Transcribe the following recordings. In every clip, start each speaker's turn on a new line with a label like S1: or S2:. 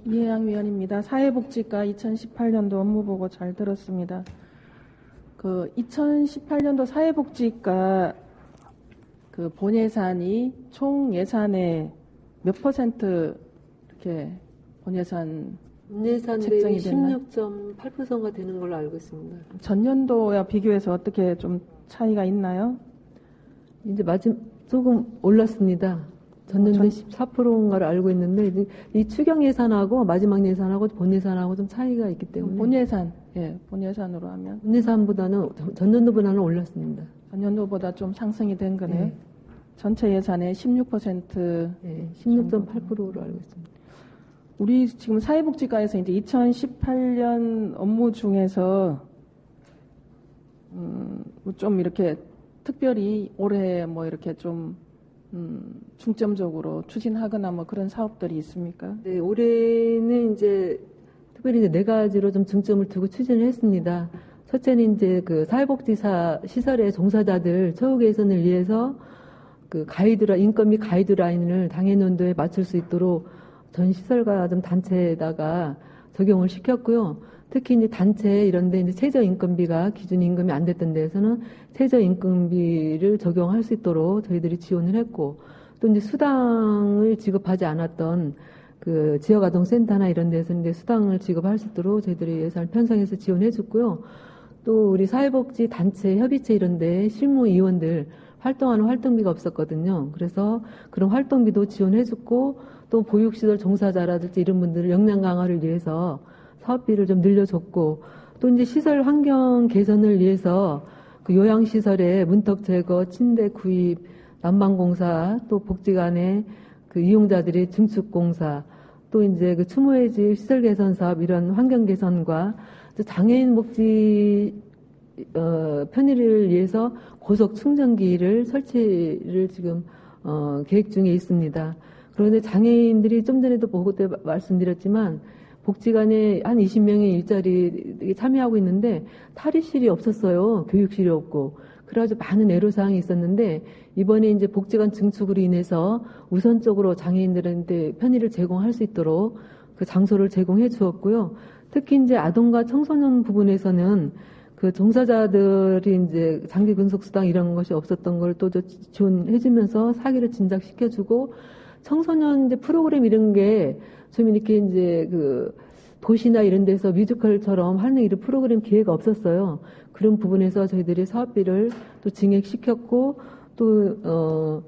S1: 이혜양 위원입니다. 사회복지과 2018년도 업무보고 잘 들었습니다. 2018년도 사회복지과 본예산이 총 예산의 몇 퍼센트 이렇게 본예산
S2: 대비
S1: 됐나요?
S2: 16.8%가 되는 걸로 알고 있습니다.
S1: 전년도와 비교해서 어떻게 좀 차이가 있나요?
S2: 이제 조금 올랐습니다. 전년도에 14%인가를 알고 있는데 이 추경 예산하고 마지막 예산하고 본 예산하고 좀 차이가 있기 때문에
S1: 본예산으로 하면
S2: 본 예산보다는 전년도보다는 올랐습니다.
S1: 전년도보다 좀 상승이 된 거네요.
S2: 네.
S1: 전체 예산의 16%.
S2: 네, 16.8%로 알고 있습니다.
S1: 우리 지금 사회복지과에서 이제 2018년 업무 중에서 좀 이렇게 특별히 올해 뭐 이렇게 좀 중점적으로 추진하거나 뭐 그런 사업들이 있습니까?
S2: 네, 올해는 이제 특별히 이제 4가지로 좀 중점을 두고 추진을 했습니다. 첫째는 이제 그 사회복지사 시설의 종사자들 처우 개선을 위해서 그 인건비 가이드라인을 당해년도에 맞출 수 있도록 전 시설과 좀 단체에다가 적용을 시켰고요. 특히 이제 단체 이런데 이제 최저임금비가 기준 임금이 안 됐던 데에서는 최저임금비를 적용할 수 있도록 저희들이 지원을 했고, 또 이제 수당을 지급하지 않았던 그 지역아동센터나 이런 데서 이제 수당을 지급할 수 있도록 저희들이 예산을 편성해서 지원해줬고요. 또 우리 사회복지 단체, 협의체 이런데 실무위원들 활동하는 활동비가 없었거든요. 그래서 그런 활동비도 지원해줬고, 또 보육시설 종사자라든지 이런 분들을 역량 강화를 위해서 사업비를 좀 늘려줬고, 또 이제 시설 환경 개선을 위해서 그 요양시설의 문턱 제거, 침대 구입, 난방공사, 또 복지관의 그 이용자들의 증축공사, 또 이제 그 추모의 집 시설 개선 사업 이런 환경 개선과 또 장애인 복지 편의를 위해서 고속 충전기를 설치를 지금 계획 중에 있습니다. 그런데 장애인들이 좀 전에도 보고 때 말씀드렸지만 복지관에 한 20명의 일자리 참여하고 있는데 탈의실이 없었어요. 교육실이 없고. 그래가지고 많은 애로사항이 있었는데 이번에 이제 복지관 증축으로 인해서 우선적으로 장애인들한테 편의를 제공할 수 있도록 그 장소를 제공해 주었고요. 특히 이제 아동과 청소년 부분에서는 그 종사자들이 이제 장기 근속수당 이런 것이 없었던 걸 또 지원해주면서 사기를 진작시켜주고 청소년 이제 프로그램 이런 게 좀 이렇게 이제 그 도시나 이런 데서 뮤지컬처럼 하는 이런 프로그램 기회가 없었어요. 그런 부분에서 저희들이 사업비를 또 증액시켰고 또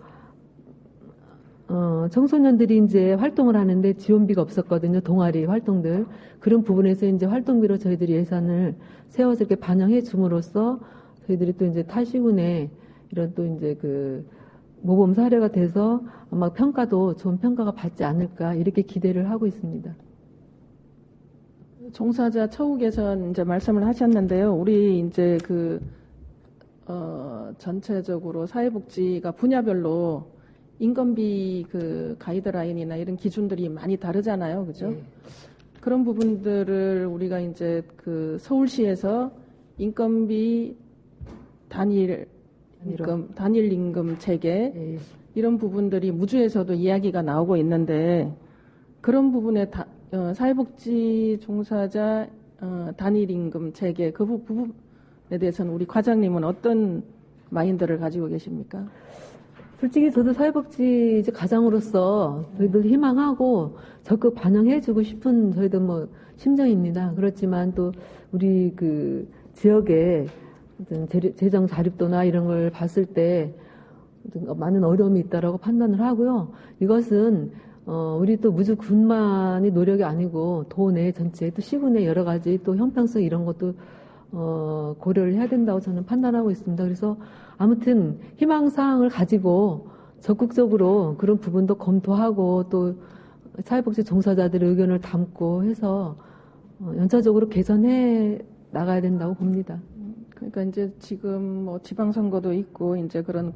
S2: 청소년들이 이제 활동을 하는데 지원비가 없었거든요. 동아리 활동들. 그런 부분에서 이제 활동비로 저희들이 예산을 세워서 이렇게 반영해 줌으로써 저희들이 또 이제 타시군에 이런 또 이제 그 모범 사례가 돼서 아마 평가도 좋은 평가가 받지 않을까 이렇게 기대를 하고 있습니다.
S1: 종사자 처우 개선 이제 말씀을 하셨는데요. 우리 이제 전체적으로 사회복지가 분야별로 인건비 그 가이드라인이나 이런 기준들이 많이 다르잖아요. 그죠?
S2: 네.
S1: 그런 부분들을 우리가 이제 그 서울시에서 인건비 단일 임금 체계
S2: 네.
S1: 이런 부분들이 무주에서도 이야기가 나오고 있는데 그런 부분에 사회복지 종사자 단일 임금 체계 그 부분에 대해서는 우리 과장님은 어떤 마인드를 가지고 계십니까?
S2: 솔직히 저도 사회복지 이제 가장으로서 저희도 희망하고 적극 반영해주고 싶은 저희도 뭐 심정입니다. 그렇지만 또 우리 그 지역의 재정 자립도나 이런 걸 봤을 때 많은 어려움이 있다라고 판단을 하고요. 이것은 우리 또 무주군만이 노력이 아니고 도내 전체 또 시군의 여러 가지 또 형평성 이런 것도 고려를 해야 된다고 저는 판단하고 있습니다. 그래서 아무튼 희망사항을 가지고 적극적으로 그런 부분도 검토하고 또 사회복지 종사자들의 의견을 담고 해서 연차적으로 개선해 나가야 된다고 봅니다.
S1: 그러니까 이제 지금 뭐 지방선거도 있고 이제 그런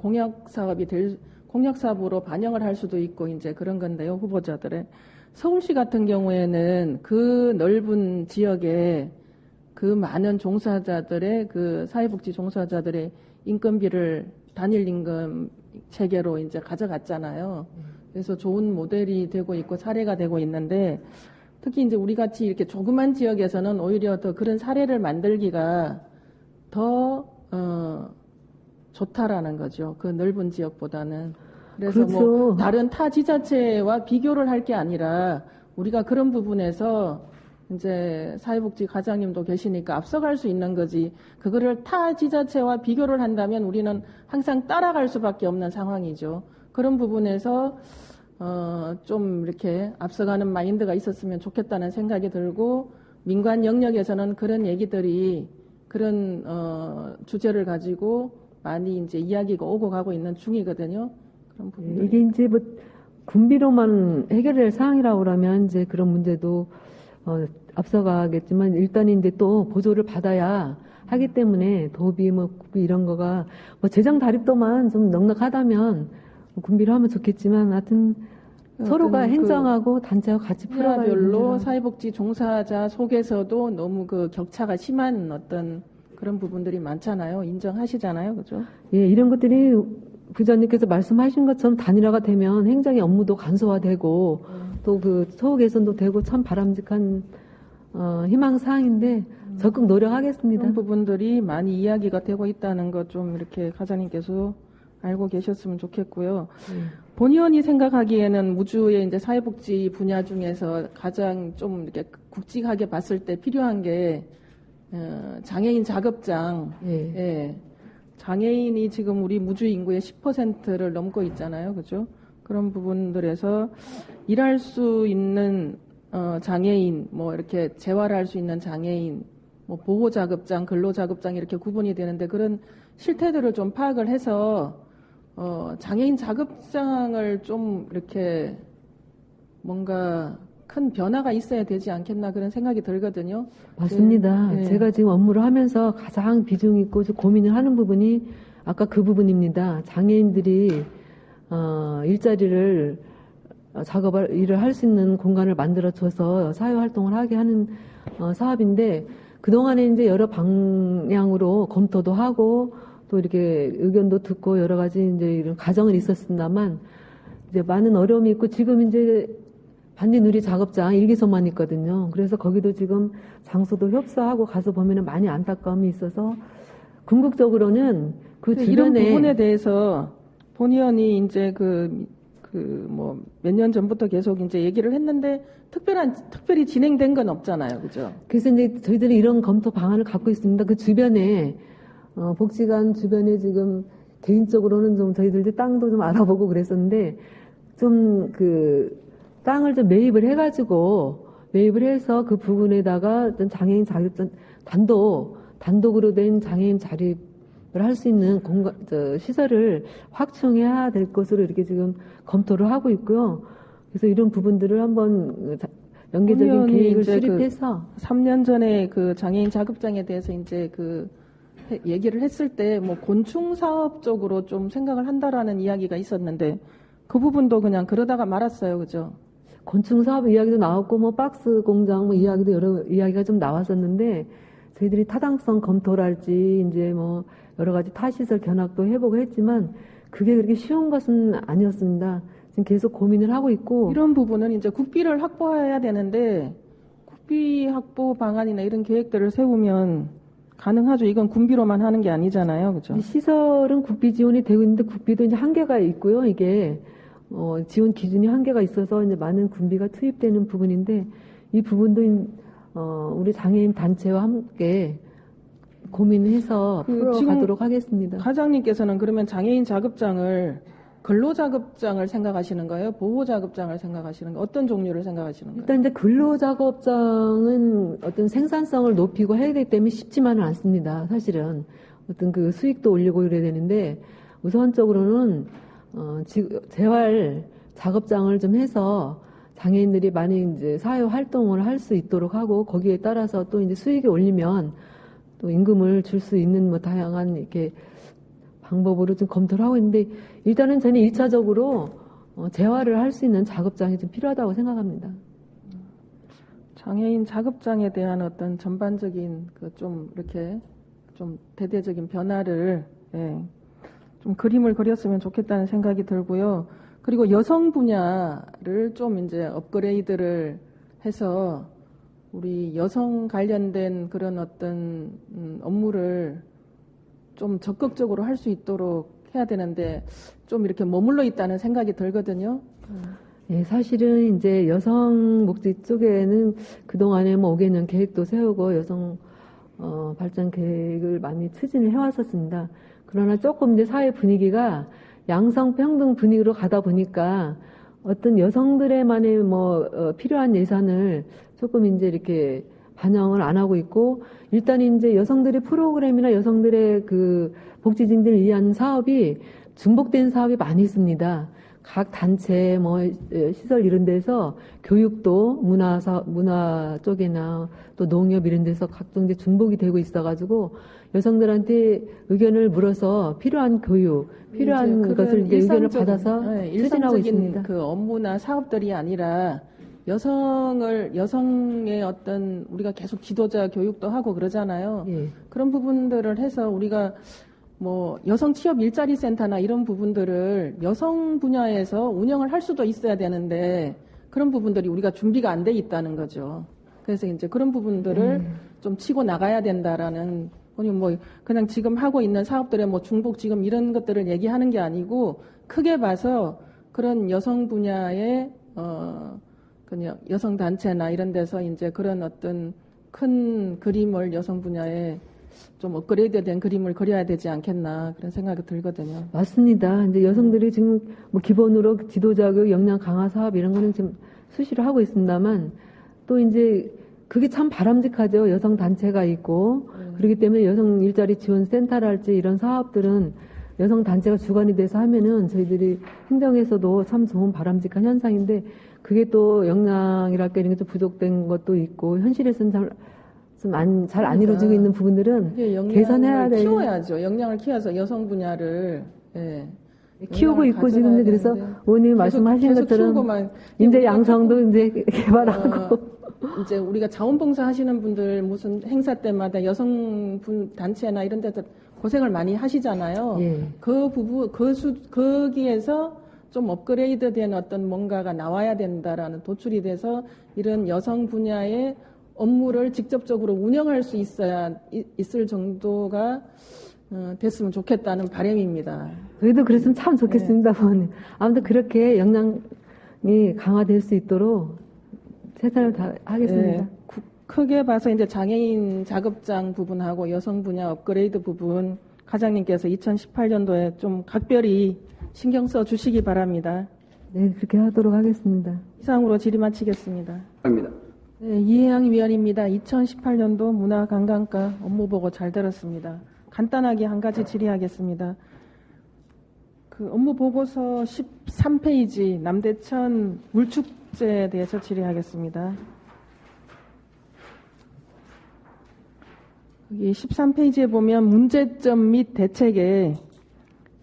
S1: 공약사업으로 반영을 할 수도 있고 이제 그런 건데요. 후보자들의 서울시 같은 경우에는 그 넓은 지역에 그 많은 종사자들의 그 사회복지 종사자들의 인건비를 단일 임금 체계로 이제 가져갔잖아요. 그래서 좋은 모델이 되고 있고 사례가 되고 있는데 특히 이제 우리 같이 이렇게 조그만 지역에서는 오히려 더 그런 사례를 만들기가 더 좋다라는 거죠. 그 넓은 지역보다는. 그래서 뭐
S2: 그렇죠.
S1: 다른 타 지자체와 비교를 할 게 아니라 우리가 그런 부분에서 이제 사회복지 과장님도 계시니까 앞서갈 수 있는 거지. 그거를 타 지자체와 비교를 한다면 우리는 항상 따라갈 수밖에 없는 상황이죠. 그런 부분에서 좀 이렇게 앞서가는 마인드가 있었으면 좋겠다는 생각이 들고, 민관 영역에서는 그런 얘기들이 그런 주제를 가지고 많이 이제 이야기가 오고 가고 있는 중이거든요. 그런 부분들.
S2: 이게 이제 뭐 군비로만 해결할 사항이라고 그러면 이제 그런 문제도 앞서가겠지만, 일단 이제 또 보조를 받아야 하기 때문에 도비 뭐 구비 이런 거가 뭐 재정 다립도만 좀 넉넉하다면 군비를 하면 좋겠지만, 하여튼 서로가 행정하고 단체와 같이 풀어가야
S1: 분야별로 사회복지 종사자 속에서도 너무 그 격차가 심한 어떤 그런 부분들이 많잖아요. 인정하시잖아요, 그죠?
S2: 예, 이런 것들이 부장님께서 말씀하신 것처럼 단일화가 되면 행정의 업무도 간소화되고 또 그 처우 개선도 되고 참 바람직한 희망 사항인데 적극 노력하겠습니다.
S1: 그런 부분들이 많이 이야기가 되고 있다는 것 좀 이렇게 과장님께서 알고 계셨으면 좋겠고요. 본 의원이 생각하기에는 무주의 이제 사회복지 분야 중에서 가장 좀 이렇게 굵직하게 봤을 때 필요한 게 장애인 자급장.
S2: 예.
S1: 예. 장애인이 지금 우리 무주 인구의 10%를 넘고 있잖아요, 그죠? 그런 부분들에서 일할 수 있는 장애인, 뭐 이렇게 재활할 수 있는 장애인, 뭐 보호자급장, 근로자급장 이렇게 구분이 되는데, 그런 실태들을 좀 파악을 해서 장애인 자급장을 좀 이렇게 뭔가 큰 변화가 있어야 되지 않겠나 그런 생각이 들거든요.
S2: 맞습니다.
S1: 네.
S2: 제가 지금 업무를 하면서 가장 비중 있고 좀 고민을 하는 부분이 아까 그 부분입니다. 장애인들이 일자리를 작업을 일을 할 수 있는 공간을 만들어 줘서 사회 활동을 하게 하는 사업인데, 그동안에 이제 여러 방향으로 검토도 하고 또 이렇게 의견도 듣고 여러 가지 이제 이런 과정은 있었습니다만, 이제 많은 어려움이 있고, 지금 이제 반디누리 작업장 1기소만 있거든요. 그래서 거기도 지금 장소도 협소하고 가서 보면은 많이 안타까움이 있어서, 궁극적으로는 그 주변에
S1: 이런 부분에 대해서 본 의원이 이제 뭐 몇 년 전부터 계속 이제 얘기를 했는데 특별히 진행된 건 없잖아요, 그죠?
S2: 그래서 이제 저희들이 이런 검토 방안을 갖고 있습니다. 그 주변에 복지관 주변에 지금 개인적으로는 좀 저희들도 땅도 좀 알아보고 그랬었는데, 좀 그 땅을 좀 매입을 해서 그 부분에다가 어떤 장애인 자립 단독으로 된 장애인 자립을 할 수 있는 시설을 확충해야 될 것으로 이렇게 지금 검토를 하고 있고요. 그래서 이런 부분들을 한번 연계적인 계획을 수립해서
S1: 3년 전에 그 장애인 자급장에 대해서 이제 얘기를 했을 때 뭐 곤충 사업 쪽으로 좀 생각을 한다라는 이야기가 있었는데, 그 부분도 그냥 그러다가 말았어요, 그죠?
S2: 곤충 사업 이야기도 나왔고, 뭐 박스 공장 뭐 이야기도 여러 이야기가 좀 나왔었는데, 저희들이 타당성 검토랄지 이제 뭐 여러 가지 타시설 견학도 해보고 했지만 그게 그렇게 쉬운 것은 아니었습니다. 지금 계속 고민을 하고 있고,
S1: 이런 부분은 이제 국비를 확보해야 되는데, 국비 확보 방안이나 이런 계획들을 세우면 가능하죠. 이건 군비로만 하는 게 아니잖아요, 그죠?
S2: 시설은 국비 지원이 되고 있는데 국비도 이제 한계가 있고요. 이게 지원 기준이 한계가 있어서 이제 많은 군비가 투입되는 부분인데, 이 부분도 우리 장애인 단체와 함께 고민해서 풀어가도록 하겠습니다.
S1: 과장님께서는 그러면 장애인 자급장을 근로자급장을 생각하시는 거예요? 보호자급장을 생각하시는 거예요? 어떤 종류를 생각하시는 거예요?
S2: 일단 이제 근로작업장은 어떤 생산성을 높이고 해야 되기 때문에 쉽지만은 않습니다. 사실은 어떤 그 수익도 올리고 이래야 되는데, 우선적으로는 재활 작업장을 좀 해서 장애인들이 많이 이제 사회 활동을 할 수 있도록 하고, 거기에 따라서 또 이제 수익이 올리면 또 임금을 줄 수 있는 뭐 다양한 이렇게 방법으로 좀 검토를 하고 있는데, 일단은 저는 1차적으로 재활을 할 수 있는 작업장이 좀 필요하다고 생각합니다.
S1: 장애인 자급장에 대한 어떤 전반적인 좀 이렇게 좀 대대적인 변화를 좀 그림을 그렸으면 좋겠다는 생각이 들고요. 그리고 여성 분야를 좀 이제 업그레이드를 해서 우리 여성 관련된 그런 어떤 업무를 좀 적극적으로 할 수 있도록 해야 되는데 좀 이렇게 머물러 있다는 생각이 들거든요.
S2: 예, 사실은 이제 여성 복지 쪽에는 그동안에 뭐 5개년 계획도 세우고 여성 발전 계획을 많이 추진을 해왔었습니다. 그러나 조금 이제 사회 분위기가 양성평등 분위기로 가다 보니까 어떤 여성들의만의 필요한 예산을 조금 이제 이렇게 반영을 안 하고 있고, 일단 이제 여성들의 프로그램이나 여성들의 그 복지 증진을 위한 사업이 중복된 사업이 많이 있습니다. 각 단체, 시설 이런 데서 교육도 문화 쪽이나 또 농협 이런 데서 각종 이제 중복이 되고 있어가지고 여성들한테 의견을 물어서 필요한 교육, 필요한 것을 이제 의견을 받아서 추진하고 있습니다.
S1: 그 업무나 사업들이 아니라 여성의 어떤 우리가 계속 지도자 교육도 하고 그러잖아요.
S2: 예.
S1: 그런 부분들을 해서 우리가 여성 취업 일자리 센터나 이런 부분들을 여성 분야에서 운영을 할 수도 있어야 되는데 그런 부분들이 우리가 준비가 안 돼 있다는 거죠. 그래서 이제 그런 부분들을 좀 치고 나가야 된다라는, 그냥 지금 하고 있는 사업들의 중복 지금 이런 것들을 얘기하는 게 아니고 크게 봐서 그런 여성 분야의 그냥 여성 단체나 이런 데서 이제 그런 어떤 큰 그림을 여성 분야에 좀 업그레이드된 그림을 그려야 되지 않겠나 그런 생각이 들거든요.
S2: 맞습니다. 이제 여성들이 지금 기본으로 지도자교육, 역량 강화 사업 이런 거는 지금 수시로 하고 있습니다만 또 이제 그게 참 바람직하죠. 여성 단체가 있고 그렇기 때문에 여성 일자리 지원 센터랄지 이런 사업들은 여성 단체가 주관이 돼서 하면은 저희들이 행정에서도 참 좋은 바람직한 현상인데 그게 또 역량이랄까 이런 게 좀 부족된 것도 있고 현실에서는 잘 안 이루어지고 있는 부분들은 개선해야 돼요.
S1: 키워야죠. 역량을 키워서 여성 분야를
S2: 키우고 있고 지금 그래서 의원님 말씀하신 것처럼 이제 양성도 이제 개발하고
S1: 이제 우리가 자원봉사 하시는 분들 무슨 행사 때마다 여성분 단체나 이런 데서 고생을 많이 하시잖아요.
S2: 예.
S1: 그 부분 거기에서 좀 업그레이드된 어떤 뭔가가 나와야 된다라는 도출이 돼서 이런 여성 분야의 업무를 직접적으로 운영할 수 있을 정도가 됐으면 좋겠다는 바람입니다.
S2: 저희도 그랬으면 참 좋겠습니다, 부모님. 아무튼 그렇게 역량이 강화될 수 있도록 최선을 다하겠습니다.
S1: 크게 봐서 이제 장애인 자급장 부분하고 여성 분야 업그레이드 부분 과장님께서 2018년도에 좀 각별히 신경 써 주시기 바랍니다.
S2: 네, 그렇게 하도록 하겠습니다.
S1: 이상으로 질의 마치겠습니다.
S3: 합니다.
S1: 네, 이혜영 위원입니다. 2018년도 문화관광과 업무보고 잘 들었습니다. 간단하게 한 가지 질의하겠습니다. 그 업무보고서 13페이지 남대천 물축제에 대해서 질의하겠습니다. 여기 13페이지에 보면 문제점 및 대책에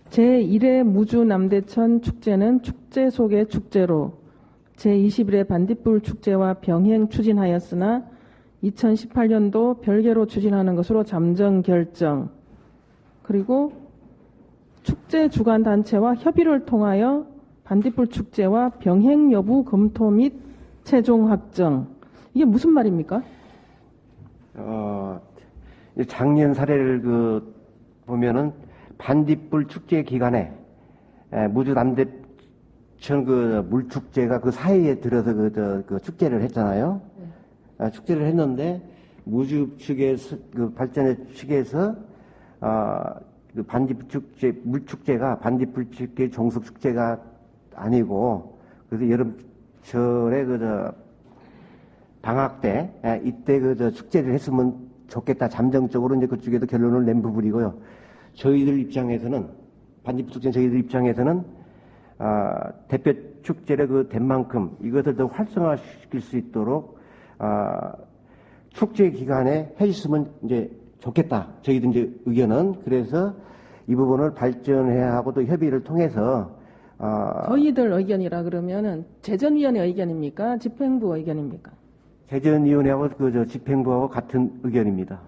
S1: 제1회 무주 남대천 축제는 축제 속의 축제로 제21회 반딧불 축제와 병행 추진하였으나 2018년도 별개로 추진하는 것으로 잠정 결정. 그리고 축제 주관 단체와 협의를 통하여 반딧불 축제와 병행 여부 검토 및 최종 확정. 이게 무슨 말입니까?
S3: 작년 사례를 보면은 반딧불 축제 기간에 무주 남대천 물축제가 그 사이에 들어서 그 축제를 했잖아요. 네. 축제를 했는데 무주 측에서 발전의 측에서 그 반딧불 축제 물축제가 반딧불 축제 종속 축제가 아니고 그래서 여름철에 방학 때 이때 축제를 했으면 좋겠다. 잠정적으로 이제 그쪽에도 결론을 낸 부분이고요. 저희들 입장에서는 반딧불 축제 저희들 입장에서는 대표 축제를 된 만큼 이것을 더 활성화시킬 수 있도록 축제 기간에 해줬으면 이제 좋겠다. 저희들 이제 의견은 그래서 이 부분을 발전해야 하고 또 협의를 통해서
S1: 저희들 의견이라 그러면은 재전위원회 의견입니까? 집행부 의견입니까?
S3: 재전위원회하고 집행부하고 같은 의견입니다.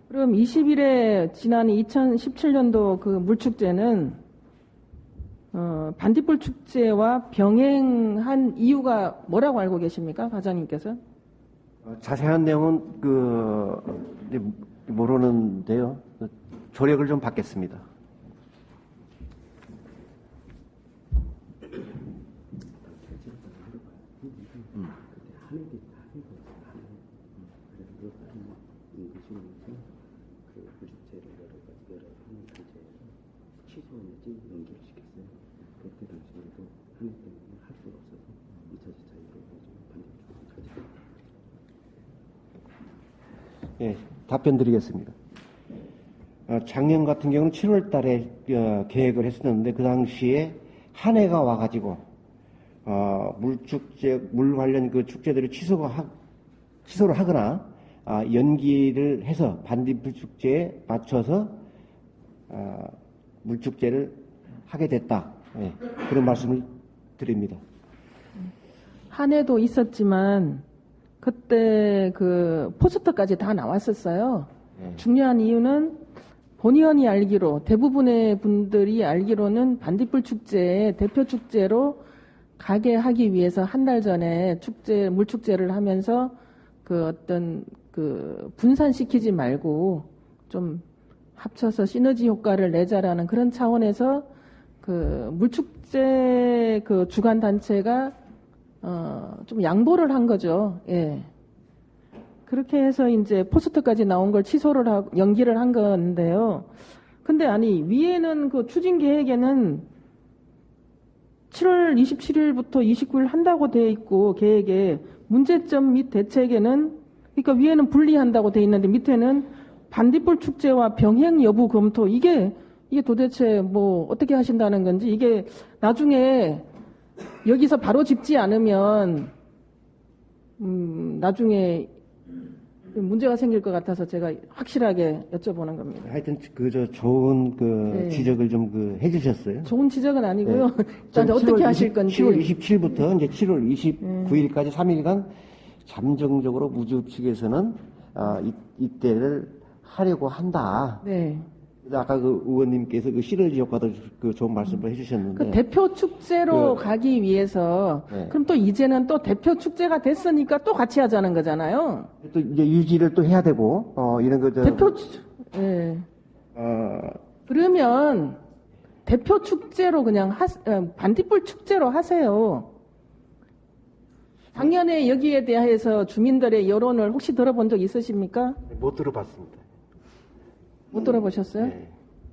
S1: 그럼 20일에 지난 2017년도 그 물축제는 반딧불 축제와 병행한 이유가 뭐라고 알고 계십니까, 과장님께서?
S3: 자세한 내용은 이제 모르는데요. 조력을 좀 받겠습니다. 예, 답변 드리겠습니다. 작년 같은 경우는 7월 달에 계획을 했었는데 그 당시에 한 해가 와가지고 물 관련 그 축제들을 취소를 하거나 연기를 해서 반딧불 축제에 맞춰서 물축제를 하게 됐다. 예, 그런 말씀을 드립니다.
S1: 한 해도 있었지만 그때 그 포스터까지 다 나왔었어요.
S3: 네.
S1: 중요한 이유는 본의원이 알기로 대부분의 분들이 알기로는 반딧불 축제의 대표 축제로 가게 하기 위해서 한 달 전에 물축제를 하면서 그 어떤 그 분산시키지 말고 좀 합쳐서 시너지 효과를 내자라는 그런 차원에서 그 물축제 그 주관 단체가 좀 양보를 한 거죠. 예. 그렇게 해서 이제 포스터까지 나온 걸 취소를 하고 연기를 한 건데요. 근데 아니 위에는 그 추진 계획에는 7월 27일부터 29일 한다고 돼 있고 계획에 문제점 및 대책에는 그러니까 위에는 분리한다고 돼 있는데 밑에는 반딧불 축제와 병행 여부 검토 이게 도대체 뭐 어떻게 하신다는 건지 이게 나중에 여기서 바로 짚지 않으면 나중에 문제가 생길 것 같아서 제가 확실하게 여쭤보는 겁니다.
S3: 하여튼 좋은
S1: 네.
S3: 지적을 좀 해주셨어요.
S1: 좋은 지적은 아니고요.
S3: 네.
S1: 일단 어떻게 하실 건지.
S3: 7월 27일부터 이제 7월 29일까지 3일간 잠정적으로 무주 측에서는 이때를 하려고 한다.
S1: 네.
S3: 아까 그 의원님께서 그 시너지 효과도 좋은 말씀을 해주셨는데.
S1: 그 대표 축제로 가기 위해서
S3: 네.
S1: 그럼 또 이제는 또 대표 축제가 됐으니까 또 같이 하자는 거잖아요.
S3: 또 이제 유지를 또 해야 되고 이런 거
S1: 대표 예. 그러면 대표 축제로 그냥 반딧불 축제로 하세요. 작년에 여기에 대해서 주민들의 여론을 혹시 들어본 적 있으십니까?
S3: 못 들어봤습니다.
S1: 못 들어보셨어요?
S3: 네.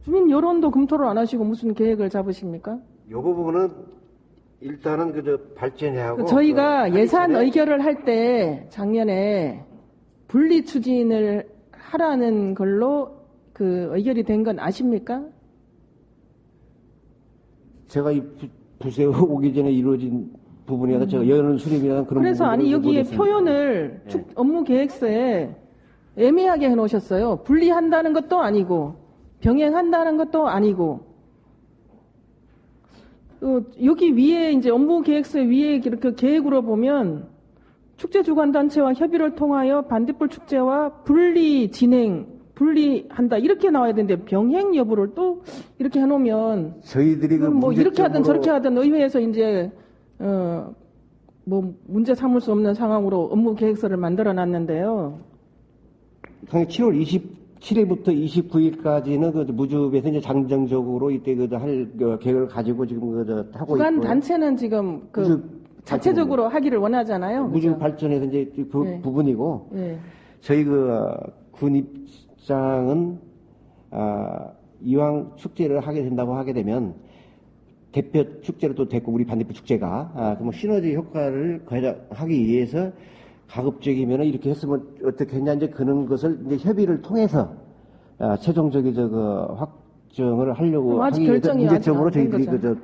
S1: 주민 여론도 검토를 안 하시고 무슨 계획을 잡으십니까?
S3: 요 부분은 일단은 발전해하고
S1: 저희가 예산 의결을 할 때 작년에 분리 추진을 하라는 걸로 그 의결이 된 건 아십니까?
S3: 제가 이 부서에 오기 전에 이루어진 부분이라서 제가 여론 수립이라는 그런
S1: 그래서 아니 여기에
S3: 못했습니다.
S1: 표현을
S3: 네.
S1: 업무 계획서에 애매하게 해놓으셨어요. 분리한다는 것도 아니고 병행한다는 것도 아니고 여기 위에 이제 업무 계획서 위에 이렇게 계획으로 보면 축제 주관 단체와 협의를 통하여 반딧불 축제와 분리한다 이렇게 나와야 되는데 병행 여부를 또 이렇게 해놓으면
S3: 저희들이
S1: 뭐 이렇게 하든 저렇게 하든 의회에서 이제 뭐 문제 삼을 수 없는 상황으로 업무 계획서를 만들어 놨는데요.
S3: 7월 27일부터 29일까지는 무주에서 이제 장정적으로 이때 할 계획을 가지고 지금 하고 있고.
S1: 주관 단체는 지금 자체적으로 하기를 원하잖아요.
S3: 무주
S1: 그죠?
S3: 발전에서 이제
S1: 네.
S3: 부분이고.
S1: 네.
S3: 저희 군 입장은 이왕 축제를 하게 된다고 하게 되면 대표 축제로 또 됐고 우리 반딧불 축제가 그럼 시너지 효과를 하기 위해서 가급적이면 이렇게 했으면 어떻게 했냐 이제 그런 것을 이제 협의를 통해서 최종적인 확정을 하려고
S1: 아직
S3: 하기 위해서
S1: 결정이
S3: 문제점으로
S1: 아직 안 된
S3: 저희들이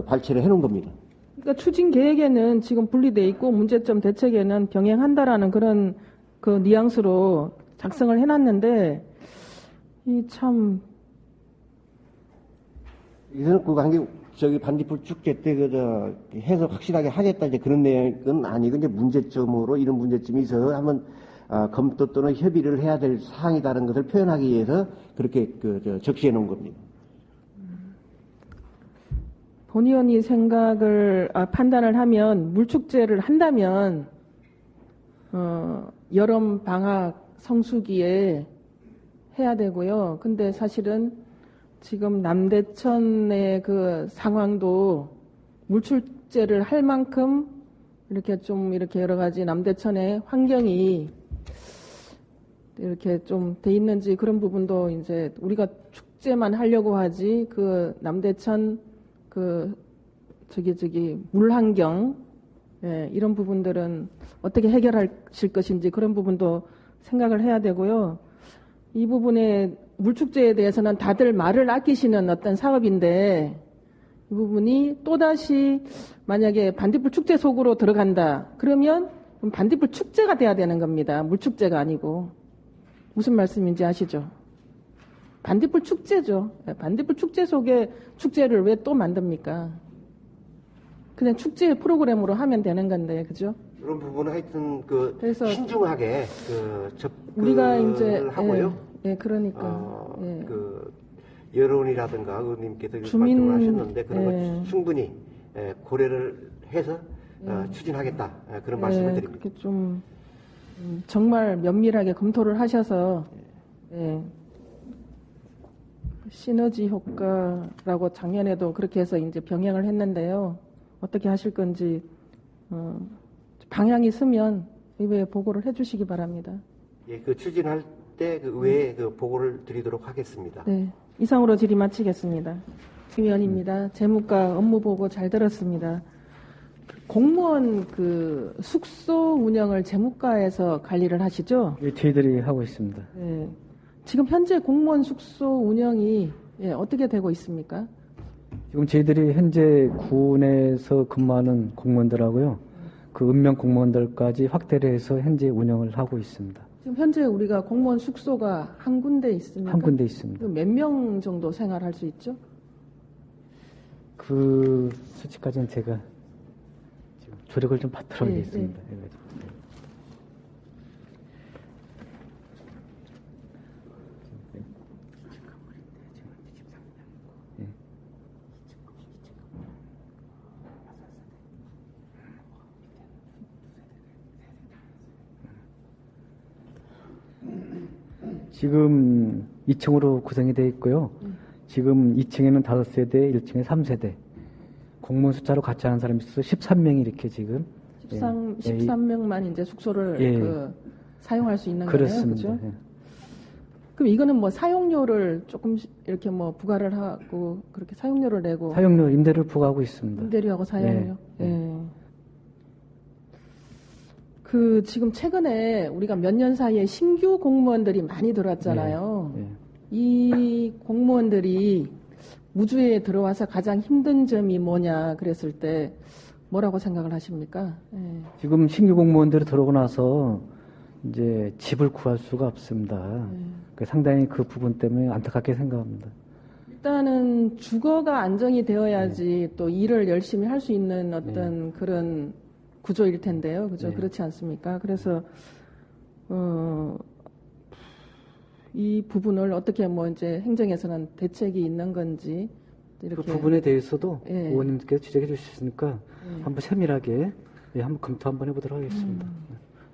S3: 발췌를 해놓은 겁니다.
S1: 그러니까 추진 계획에는 지금 분리돼 있고 문제점 대책에는 병행한다라는 그런 그 뉘앙스로 작성을 해놨는데 참
S3: 이거는 그 관계 반딧불 축제 때 해서 확실하게 하겠다 이제 그런 내용은 아니고 이제 문제점으로 이런 문제점이 있어서 한번 검토 또는 협의를 해야 될 사항이다라는 것을 표현하기 위해서 그렇게 적시해 놓은 겁니다.
S1: 본의원이 판단을 하면 물축제를 한다면 여름 방학 성수기에 해야 되고요. 근데 사실은 지금 남대천의 그 상황도 물축제를 할 만큼 이렇게 여러 가지 남대천의 환경이 이렇게 좀 돼 있는지 그런 부분도 이제 우리가 축제만 하려고 하지 그 남대천 물 환경 이런 부분들은 어떻게 해결하실 것인지 그런 부분도 생각을 해야 되고요. 이 부분에 물축제에 대해서는 다들 말을 아끼시는 어떤 사업인데 이 부분이 또다시 만약에 반딧불 축제 속으로 들어간다. 그러면 반딧불 축제가 돼야 되는 겁니다. 물축제가 아니고. 무슨 말씀인지 아시죠? 반딧불 축제죠. 반딧불 축제 속에 축제를 왜 또 만듭니까? 그냥 축제 프로그램으로 하면 되는 건데, 그죠?
S3: 그런 부분은 하여튼
S1: 그래서
S3: 신중하게
S1: 우리가 이제
S3: 하고요.
S1: 그러니까
S3: 여론이라든가 의원님께서 말씀을 하셨는데 그런 걸 충분히 고려를 해서 추진하겠다 그런 말씀을 드립니다.
S1: 그렇게 좀 정말 면밀하게 검토를 하셔서 시너지 효과라고 작년에도 그렇게 해서 이제 병행을 했는데요. 어떻게 하실 건지 방향이 있으면 의회에 보고를 해주시기 바랍니다.
S3: 예, 추진할 때 의회에 보고를 드리도록 하겠습니다.
S1: 네, 이상으로 질의 마치겠습니다. 김의원입니다. 재무과 업무 보고 잘 들었습니다. 공무원 숙소 운영을 재무과에서 관리를 하시죠?
S4: 예, 저희들이 하고 있습니다.
S1: 네. 지금 현재 공무원 숙소 운영이 어떻게 되고 있습니까?
S4: 지금 저희들이 현재 군에서 근무하는 공무원들하고요, 그 은명 공무원들까지 확대를 해서 현재 운영을 하고 있습니다.
S1: 지금 현재 우리가 공무원 숙소가 한 군데 있습니까?
S4: 한 군데 있습니다.
S1: 몇 명 정도 생활할 수 있죠?
S4: 그 수치까지는 제가 지금 조력을 좀 받도록 하겠습니다. 지금 2층으로 구성이 되어 있고요. 지금 2층에는 5세대, 1층에 3세대. 공무원 숫자로 같이 하는 사람이 있어서 13명이 이렇게 지금.
S1: 13명만 이제 숙소를 사용할 수 있는
S4: 그렇습니다.
S1: 거예요. 그렇죠? 그럼 이거는 뭐 사용료를 조금씩 이렇게 부과를 하고 그렇게 사용료를 내고.
S4: 사용료, 임대료를 부과하고 있습니다.
S1: 임대료하고 사용료. 지금 최근에 우리가 몇 년 사이에 신규 공무원들이 많이 들어왔잖아요. 이 공무원들이 무주에 들어와서 가장 힘든 점이 뭐냐 그랬을 때 뭐라고 생각을 하십니까?
S4: 지금 신규 공무원들이 들어오고 나서 이제 집을 구할 수가 없습니다. 상당히 그 부분 때문에 안타깝게 생각합니다.
S1: 일단은 주거가 안정이 되어야지 또 일을 열심히 할 수 있는 어떤 그런 구조일 텐데요. 그죠? 그렇지 않습니까? 그래서, 이 부분을 어떻게 이제 행정에서는 대책이 있는 건지. 이렇게.
S4: 그 부분에 대해서도 의원님께서 지적해 주셨으니까 한번 세밀하게 한번 검토 한번 해보도록 하겠습니다.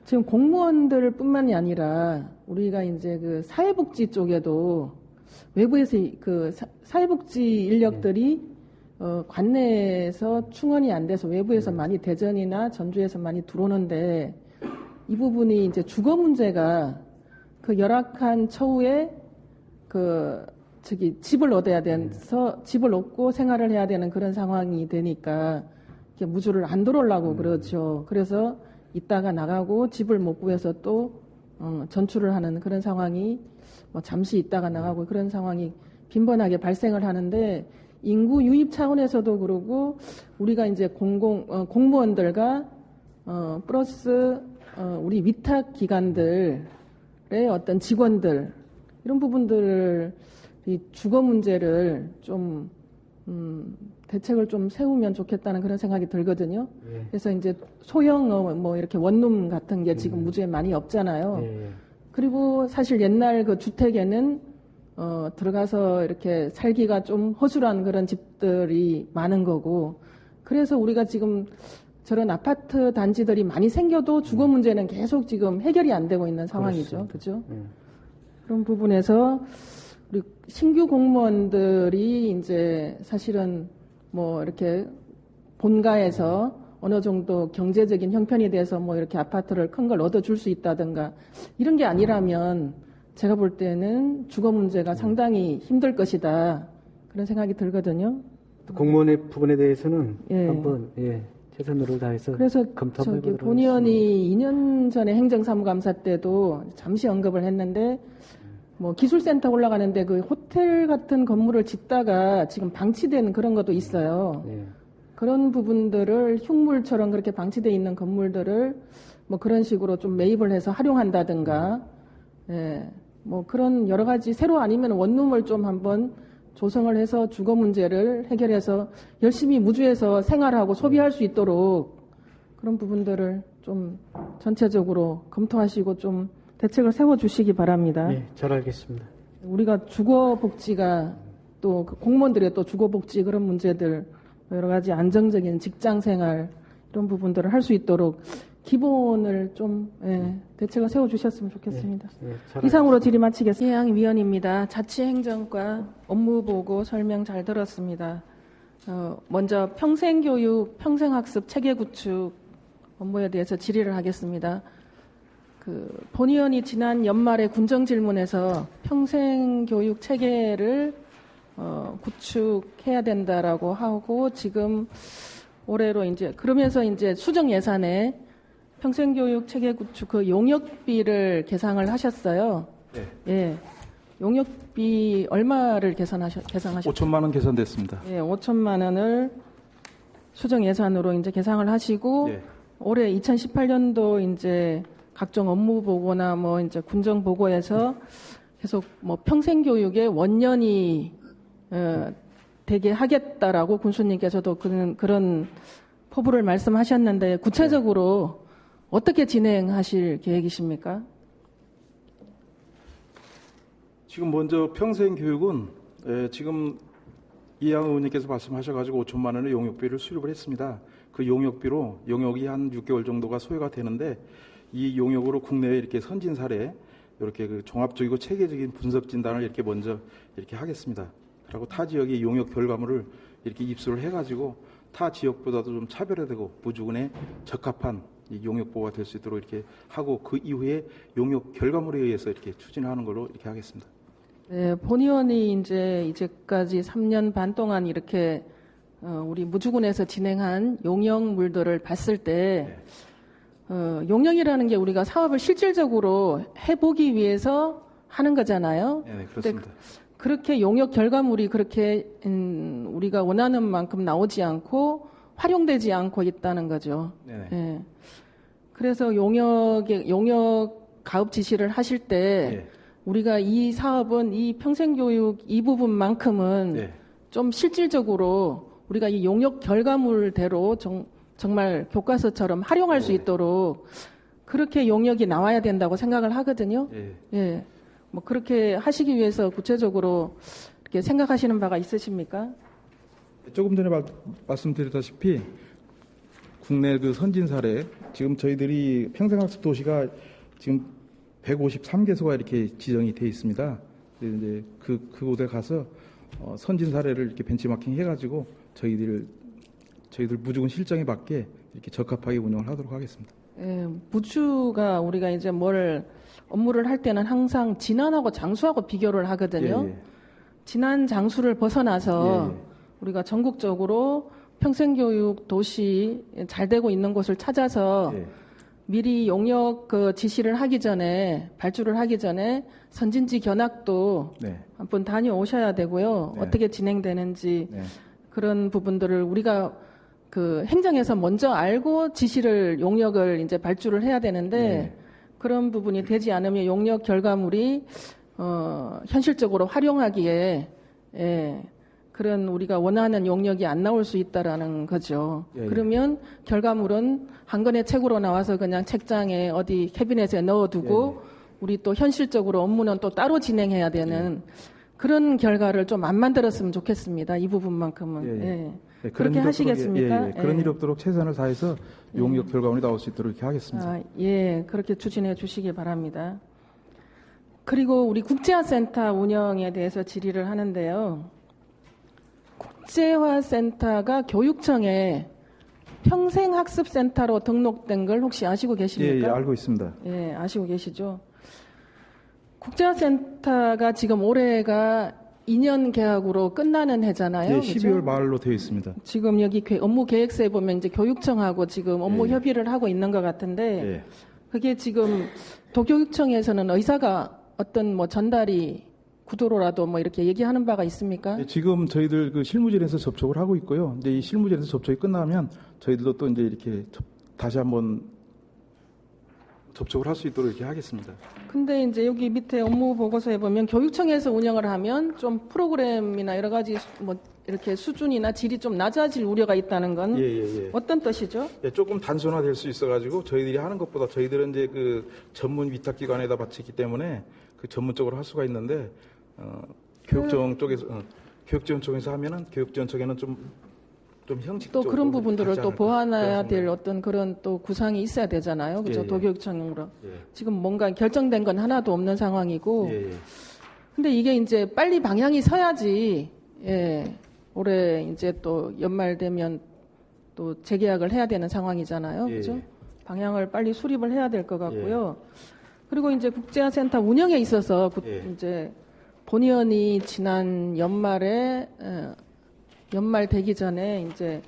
S1: 지금 공무원들 뿐만이 아니라 우리가 이제 사회복지 쪽에도 외부에서 사회복지 인력들이 관내에서 충원이 안 돼서 외부에서 많이 대전이나 전주에서 많이 들어오는데 이 부분이 이제 주거 문제가 열악한 처우에 집을 얻어야 돼서 집을 얻고 생활을 해야 되는 그런 상황이 되니까 무주를 안 들어오려고 그러죠. 그래서 있다가 나가고 집을 못 구해서 또 전출을 하는 그런 상황이 잠시 있다가 나가고 그런 상황이 빈번하게 발생을 하는데 인구 유입 차원에서도 그러고 우리가 이제 공무원들과 플러스 우리 위탁 기관들의 어떤 직원들 이런 부분들을 이 주거 문제를 좀 대책을 좀 세우면 좋겠다는 그런 생각이 들거든요. 그래서 이제 소형 이렇게 원룸 같은 게 지금 무주에 많이 없잖아요. 그리고 사실 옛날 주택에는 들어가서 이렇게 살기가 좀 허술한 그런 집들이 많은 거고, 그래서 우리가 지금 저런 아파트 단지들이 많이 생겨도 주거 문제는 계속 지금 해결이 안 되고 있는 상황이죠. 그죠? 그런 부분에서 우리 신규 공무원들이 이제 사실은 뭐 이렇게 본가에서 어느 정도 경제적인 형편이 돼서 뭐 이렇게 아파트를 큰 걸 얻어줄 수 있다든가 이런 게 아니라면 제가 볼 때는 주거 문제가 상당히 힘들 것이다. 그런 생각이 들거든요.
S4: 공무원의 부분에 대해서는
S1: 예.
S4: 한번 최선으로 다해서
S1: 그래서
S4: 검토해보도록
S1: 저기 본 의원이 2년 전에 행정사무감사 때도 잠시 언급을 했는데 뭐 기술센터 올라가는데 그 호텔 같은 건물을 짓다가 지금 방치된 그런 것도 있어요.
S4: 예.
S1: 그런 부분들을 흉물처럼 그렇게 방치되어 있는 건물들을 뭐 그런 식으로 좀 매입을 해서 활용한다든가, 예, 뭐 그런 여러 가지 새로 아니면 원룸을 좀 한번 조성을 해서 주거 문제를 해결해서 열심히 무주에서 생활하고 소비할 수 있도록 그런 부분들을 좀 전체적으로 검토하시고 좀 대책을 세워주시기 바랍니다.
S4: 예, 잘 알겠습니다.
S1: 우리가 주거복지가 또 그 공무원들의 또 주거복지 그런 문제들 여러 가지 안정적인 직장생활 이런 부분들을 할 수 있도록 기본을 좀 대책을 세워주셨으면 좋겠습니다. 이상으로 질의 마치겠습니다. 이해양위원입니다. 자치행정과 업무보고 설명 잘 들었습니다. 먼저 평생교육, 평생학습 체계구축 업무에 대해서 질의를 하겠습니다. 본 의원이 지난 연말에 군정질문에서 평생교육 체계를 구축해야 된다라고 하고 지금 올해로 이제 그러면서 이제 수정 예산에 평생교육 체계 구축 그 용역비를 계상을 하셨어요.
S5: 네.
S1: 예. 용역비 얼마를 계상하셨죠?
S5: 5천만 원 계산됐습니다.
S1: 예, 5천만 원을 수정 예산으로 이제 계상을 하시고
S5: 네.
S1: 올해 2018년도 이제 각종 업무 보고나 뭐 이제 군정 보고에서 계속 뭐 평생교육의 원년이 되게 하겠다라고 군수님께서도 그런 포부를 말씀하셨는데 구체적으로 어떻게 진행하실 계획이십니까?
S5: 지금 먼저 평생교육은 지금 이양 의원님께서 말씀하셔가지고 5천만 원의 용역비를 수립을 했습니다. 그 용역비로 용역이 한 6개월 정도가 소요가 되는데 이 용역으로 국내에 이렇게 선진 사례 이렇게 그 종합적이고 체계적인 분석 진단을 이렇게 먼저 이렇게 하겠습니다. 그리고 타 지역의 용역 결과물을 이렇게 입수를 해가지고 타 지역보다도 좀 차별화되고 무주군에 적합한 이 용역 보호가 될 수 있도록 이렇게 하고 그 이후에 용역 결과물에 의해서 이렇게 추진하는 걸로 이렇게 하겠습니다.
S1: 네, 본 의원이 이제까지 3년 반 동안 이렇게 우리 무주군에서 진행한 용역물들을 봤을 때 용역이라는 게 우리가 사업을 실질적으로 해보기 위해서 하는 거잖아요.
S5: 네, 그렇습니다.
S1: 그렇게 용역 결과물이 그렇게 우리가 원하는 만큼 나오지 않고 활용되지 않고 있다는 거죠. 예. 그래서 용역 가업 지시를 하실 때 우리가 이 사업은 이 평생교육 이 부분만큼은 좀 실질적으로 우리가 이 용역 결과물대로 정말 교과서처럼 활용할 수 있도록 그렇게 용역이 나와야 된다고 생각을 하거든요. 예. 뭐 그렇게 하시기 위해서 구체적으로 이렇게 생각하시는 바가 있으십니까?
S5: 조금 전에 말씀드렸다시피 국내 그 선진 사례 지금 저희들이 평생학습 도시가 지금 153개소가 이렇게 지정이 돼 있습니다. 이제 그곳에 가서 선진 사례를 이렇게 벤치마킹 해가지고 저희들 무주군 실정에 맞게 이렇게 적합하게 운영을 하도록 하겠습니다.
S1: 예, 무주가 우리가 이제 업무를 할 때는 항상 진안하고 장수하고 비교를 하거든요. 진안 장수를 벗어나서 우리가 전국적으로 평생교육 도시 잘 되고 있는 곳을 찾아서 미리 용역 지시를 하기 전에 발주를 하기 전에 선진지 견학도 한번 다녀오셔야 되고요. 어떻게 진행되는지 그런 부분들을 우리가 행정에서 먼저 알고 지시를 용역을 이제 발주를 해야 되는데 그런 부분이 되지 않으면 용역 결과물이 현실적으로 활용하기에 그런 우리가 원하는 용역이 안 나올 수 있다라는 거죠. 그러면 결과물은 한 권의 책으로 나와서 그냥 책장에 어디 캐비넷에 넣어두고 우리 또 현실적으로 업무는 또 따로 진행해야 되는 그런 결과를 좀 안 만들었으면 좋겠습니다. 이 부분만큼은.
S5: 예, 예.
S1: 예.
S5: 네,
S1: 그렇게
S5: 일
S1: 하시겠습니까?
S5: 없도록, 그런
S1: 예.
S5: 일이 없도록 최선을 다해서 용역 결과물이 나올 수 있도록 이렇게 하겠습니다.
S1: 아, 예, 그렇게 추진해 주시기 바랍니다. 그리고 우리 국제화센터 운영에 대해서 질의를 하는데요. 국제화센터가 교육청에 평생학습센터로 등록된 걸 혹시 아시고 계십니까?
S5: 예, 예, 알고 있습니다.
S1: 예, 아시고 계시죠? 국제화센터가 지금 올해가 2년 계약으로 끝나는 해잖아요.
S5: 예,
S1: 그죠?
S5: 12월 말로 되어 있습니다.
S1: 지금 여기 업무 계획서에 보면 이제 교육청하고 지금 업무
S5: 예.
S1: 협의를 하고 있는 것 같은데
S5: 예.
S1: 그게 지금 도교육청에서는 의사가 어떤 뭐 전달이 구도로라도 뭐 이렇게 얘기하는 바가 있습니까?
S5: 예, 지금 저희들 그 실무진에서 접촉을 하고 있고요. 이제 이 실무진에서 접촉이 끝나면 저희들도 또 이제 이렇게 다시 한번 접촉을 할 수 있도록 이렇게 하겠습니다.
S1: 근데 이제 여기 밑에 업무 보고서에 보면 교육청에서 운영을 하면 좀 프로그램이나 여러 가지 뭐 이렇게 수준이나 질이 좀 낮아질 우려가 있다는 건
S5: 예, 예, 예.
S1: 어떤 뜻이죠?
S5: 예, 조금 단순화될 수 있어가지고 저희들이 하는 것보다 저희들은 이제 그 전문 위탁기관에다 바치기 때문에 그 전문적으로 할 수가 있는데 교육청 쪽에서 교육지원 쪽에서 하면은 교육지원 쪽에는 좀 형식적으로
S1: 또 그런 부분들을
S5: 가지
S1: 또
S5: 않을까.
S1: 보완해야 될
S5: 그렇습니다.
S1: 어떤 그런 또 구상이 있어야 되잖아요. 그죠?
S5: 예, 예.
S1: 도교육청으로.
S5: 예.
S1: 지금 뭔가 결정된 건 하나도 없는 상황이고.
S5: 예, 예.
S1: 근데 이게 이제 빨리 방향이 서야지, 예. 올해 이제 또 연말 되면 또 재계약을 해야 되는 상황이잖아요.
S5: 예,
S1: 그죠?
S5: 예.
S1: 방향을 빨리 수립을 해야 될 것 같고요. 그리고 이제 국제화센터 운영에 있어서
S5: 예.
S1: 이제 본의원이 지난 연말에 연말 되기 전에 이제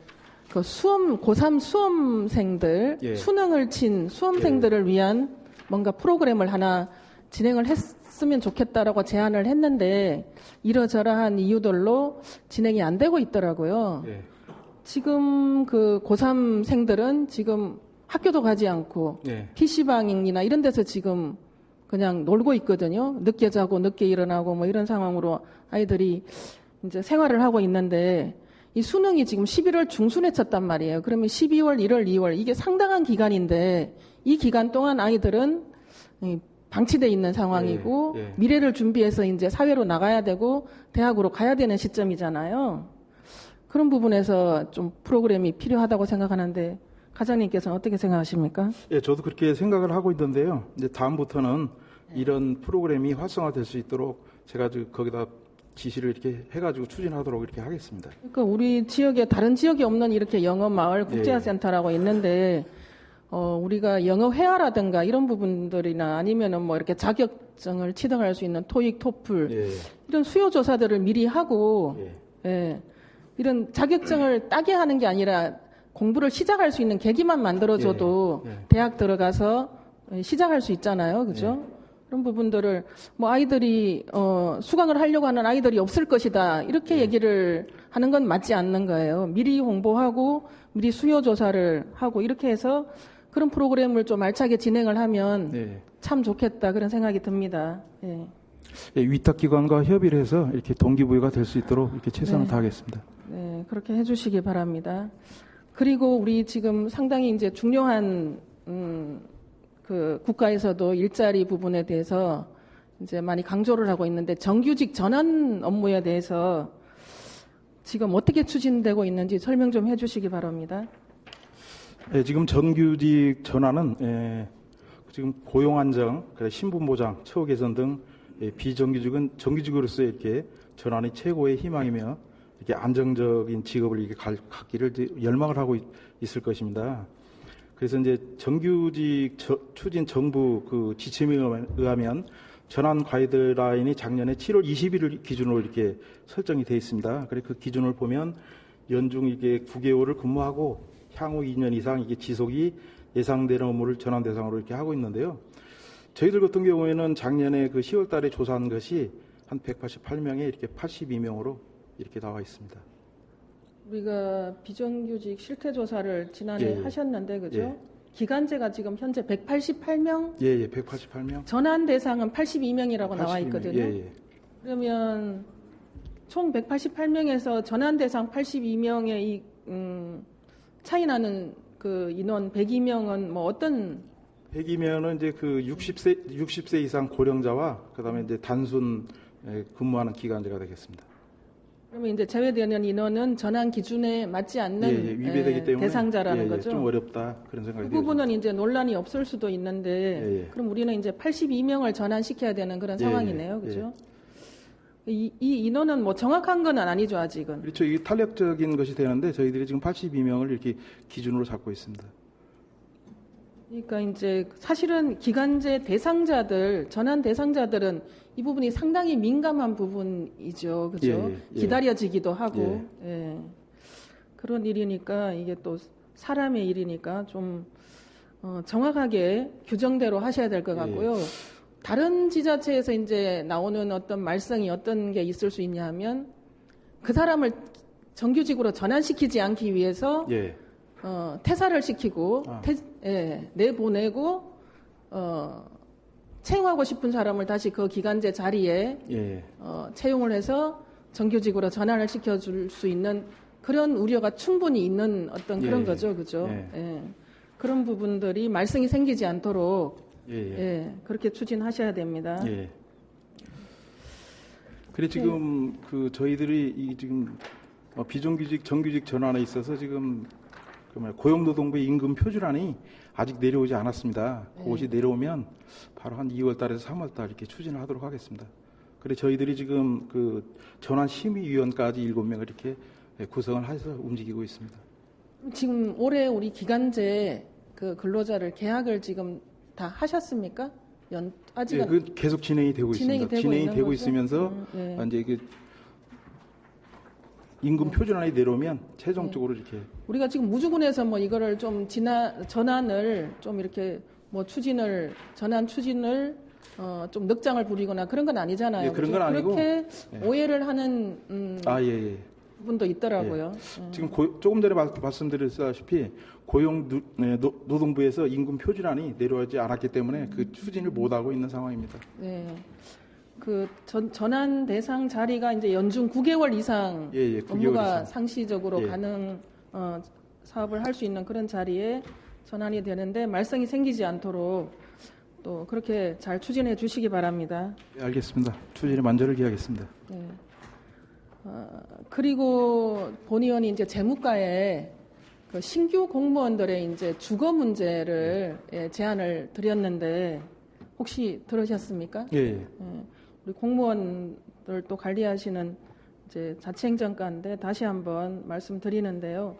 S1: 그 고3 수험생들
S5: 예.
S1: 수능을 친 수험생들을 위한 뭔가 프로그램을 하나 진행을 했으면 좋겠다라고 제안을 했는데 이러저러한 이유들로 진행이 안 되고 있더라고요.
S5: 예.
S1: 지금 그 고3생들은 지금 학교도 가지 않고
S5: 예.
S1: PC방이나 이런 데서 지금 그냥 놀고 있거든요. 늦게 자고 늦게 일어나고 뭐 이런 상황으로 아이들이 이제 생활을 하고 있는데 이 수능이 지금 11월 중순에 쳤단 말이에요. 그러면 12월, 1월, 2월 이게 상당한 기간인데 이 기간 동안 아이들은 방치돼 있는 상황이고
S5: 예, 예.
S1: 미래를 준비해서 이제 사회로 나가야 되고 대학으로 가야 되는 시점이잖아요. 그런 부분에서 좀 프로그램이 필요하다고 생각하는데 과장님께서는 어떻게 생각하십니까?
S5: 예, 저도 그렇게 생각을 하고 있는데요. 이제 다음부터는 이런 프로그램이 활성화될 수 있도록 제가 거기다 지시를 이렇게 해가지고 추진하도록 이렇게 하겠습니다.
S1: 그러니까 우리 지역에 다른 지역에 없는 이렇게 영어 마을 국제화센터라고 있는데 우리가 영어 회화라든가 이런 부분들이나 아니면은 뭐 이렇게 자격증을 취득할 수 있는 토익, 토플
S5: 예,
S1: 이런 수요 조사들을 미리 하고
S5: 예.
S1: 예, 이런 자격증을 따게 하는 게 아니라 공부를 시작할 수 있는 계기만 만들어줘도
S5: 예, 예.
S1: 대학 들어가서 시작할 수 있잖아요, 그죠? 그런 부분들을 뭐 아이들이 수강을 하려고 하는 아이들이 없을 것이다 이렇게 얘기를 하는 건 맞지 않는 거예요. 미리 홍보하고 미리 수요 조사를 하고 이렇게 해서 그런 프로그램을 좀 알차게 진행을 하면
S5: 예.
S1: 참 좋겠다 그런 생각이 듭니다. 예.
S5: 예, 위탁기관과 협의를 해서 이렇게 동기부여가 될 수 있도록 이렇게 최선을
S1: 네.
S5: 다하겠습니다.
S1: 네, 그렇게 해주시기 바랍니다. 그리고 우리 지금 상당히 이제 중요한 그 국가에서도 일자리 부분에 대해서 이제 많이 강조를 하고 있는데 정규직 전환 업무에 대해서 지금 어떻게 추진되고 있는지 설명 좀 해주시기 바랍니다.
S5: 예, 지금 정규직 전환은 지금 고용 안정, 신분 보장, 처우 개선 등 비정규직은 정규직으로서 이렇게 전환이 최고의 희망이며 이렇게 안정적인 직업을 이렇게 갖기를 열망을 하고 있을 것입니다. 그래서 이제 정규직 추진 정부 그 지침에 의하면 전환 가이드라인이 작년에 7월 20일을 기준으로 이렇게 설정이 되어 있습니다. 그래서 그 기준을 보면 연중 이게 9개월을 근무하고 향후 2년 이상 이게 지속이 예상되는 업무를 전환 대상으로 이렇게 하고 있는데요. 저희들 같은 경우에는 작년에 그 10월 달에 조사한 것이 한 188명에 이렇게 82명으로 이렇게 나와 있습니다.
S1: 우리가 비정규직 실태 조사를 지난해
S5: 예.
S1: 하셨는데 그죠?
S5: 예.
S1: 기간제가 지금 현재 188명,
S5: 예, 188명.
S1: 전환 대상은 82명이라고 나와
S5: 82명.
S1: 있거든요.
S5: 예.
S1: 그러면 총 188명에서 전환 대상 82명의 이 차이 나는 그 인원 102명은 뭐 어떤
S5: 100이면은 이제 그 60세 이상 고령자와 그다음에 이제 단순 근무하는 기간제가 되겠습니다.
S1: 그러면 이제 제외되는 인원은 전환 기준에 맞지 않는
S5: 위배되기 때문에
S1: 대상자라는 거죠.
S5: 좀 어렵다 그런 생각이
S1: 그
S5: 들어요.
S1: 부분은 이제 논란이 없을 수도 있는데 그럼 우리는 이제 82명을 전환시켜야 되는 그런 상황이네요, 그죠? 이 인원은 뭐 정확한 건 아니죠, 아직은.
S5: 그렇죠. 이게 탄력적인 것이 되는데 저희들이 지금 82명을 이렇게 기준으로 잡고 있습니다.
S1: 그러니까 이제 사실은 기간제 대상자들, 전환 대상자들은 이 부분이 상당히 민감한 부분이죠, 그죠? 기다려지기도 하고, 그런 일이니까 이게 또 사람의 일이니까 좀 정확하게 규정대로 하셔야 될 것 같고요. 다른 지자체에서 이제 나오는 어떤 말썽이 어떤 게 있을 수 있냐 하면 그 사람을 정규직으로 전환시키지 않기 위해서 퇴사를 시키고 내보내고 채용하고 싶은 사람을 다시 그 기간제 자리에 채용을 해서 정규직으로 전환을 시켜줄 수 있는 그런 우려가 충분히 있는 어떤 그런 거죠, 그죠? 그런 부분들이 말썽이 생기지 않도록 그렇게 추진하셔야 됩니다.
S5: 그래 지금 그 저희들이 이 지금 비정규직 정규직 전환에 있어서 지금 고용노동부의 임금 표준안이 아직 내려오지 않았습니다. 그것이 내려오면 바로 한 2월달에서 3월달 이렇게 추진을 하도록 하겠습니다. 그래 저희들이 지금 그 전환 심의위원까지 7명을 이렇게 구성을 해서 움직이고 있습니다.
S1: 지금 올해 우리 기간제 그 근로자를 계약을 지금 다 하셨습니까? 아직은
S5: 그 계속 진행이 되고 있습니다. 진행이 되고 있으면서 이제 그 임금 표준안이 내려오면 최종적으로 이렇게
S1: 우리가 지금 무주군에서 뭐 이거를 좀 전환을 좀 이렇게 뭐 전환 추진을 좀 늑장을 부리거나 그런 건 아니잖아요.
S5: 그런 건 아니고
S1: 그렇게 오해를 하는 부분도 있더라고요.
S5: 지금 조금 전에 말씀드렸다시피 노동부에서 임금 표준안이 내려오지 않았기 때문에 그 추진을 못 하고 있는 상황입니다.
S1: 그 전환 대상 자리가 이제 연중 9개월 이상
S5: 9개월
S1: 업무가
S5: 이상.
S1: 상시적으로 가능 사업을 할 수 있는 그런 자리에 전환이 되는데 말썽이 생기지 않도록 또 그렇게 잘 추진해 주시기 바랍니다.
S5: 알겠습니다. 추진에 만전을 기하겠습니다.
S1: 그리고 본 의원이 이제 재무과에 그 신규 공무원들의 이제 주거 문제를 제안을 드렸는데 혹시 들으셨습니까? 우리 공무원들 또 관리하시는 이제 자치행정과인데 다시 한번 말씀드리는데요.